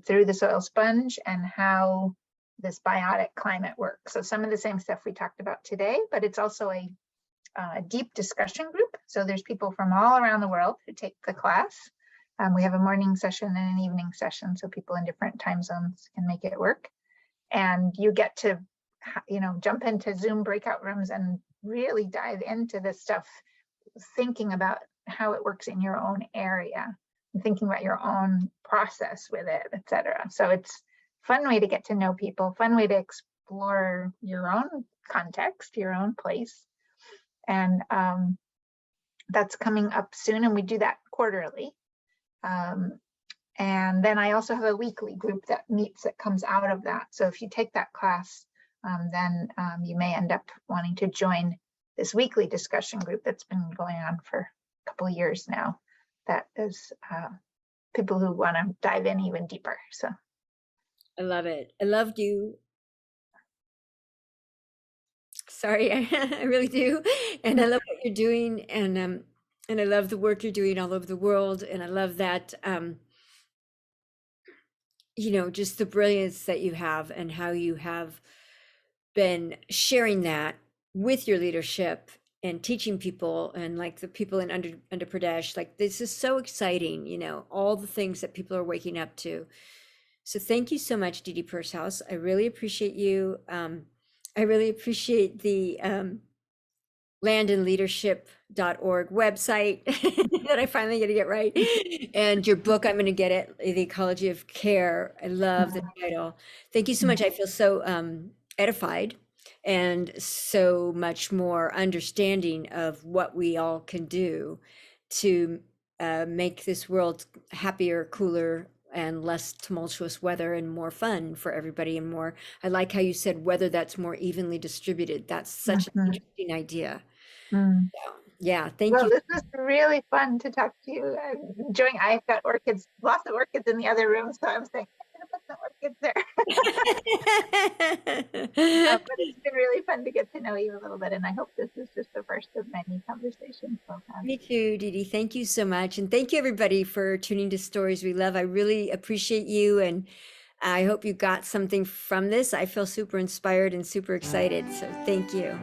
through the soil sponge, and how this biotic climate works. So some of the same stuff we talked about today, but it's also a deep discussion group. So there's people from all around the world who take the class. We have a morning session and an evening session, so people in different time zones can make it work. And you get to, jump into Zoom breakout rooms and really dive into this stuff, thinking about how it works in your own area and thinking about your own process with it, etc. So it's a fun way to get to know people, fun way to explore your own context, your own place. And that's coming up soon, and we do that quarterly. And then I also have a weekly group that meets that comes out of that. So if you take that class, then you may end up wanting to join this weekly discussion group that's been going on for a couple of years now. That is people who want to dive in even deeper. So
I love it. I loved you. Sorry, I really do. And I love what you're doing. And I love the work you're doing all over the world. And I love that, just the brilliance that you have and how you have been sharing that with your leadership and teaching people, and like the people in Andhra Pradesh. Like, this is so exciting, all the things that people are waking up to. So thank you so much, Didi Pershouse. I really appreciate you. I really appreciate the landandleadership.org website that I finally get to get right. And your book, I'm going to get it, The Ecology of Care. I love the title. Thank you so much. I feel so edified and so much more understanding of what we all can do to make this world happier, cooler, and less tumultuous weather, and more fun for everybody, and more, I like how you said weather that's more evenly distributed. That's such an interesting idea. Yeah, thank you.
Well, this was really fun to talk to you. I'm enjoying. I've got orchids, lots of orchids in the other room, so I'm saying I'm gonna put some orchids there. But it's been really fun to get to know you a little bit, and I hope this is just the first of many conversations we'll have.
Me too, Didi. Thank you so much, and thank you everybody for tuning to Stories We Love. I really appreciate you, and I hope you got something from this. I feel super inspired and super excited, so thank you.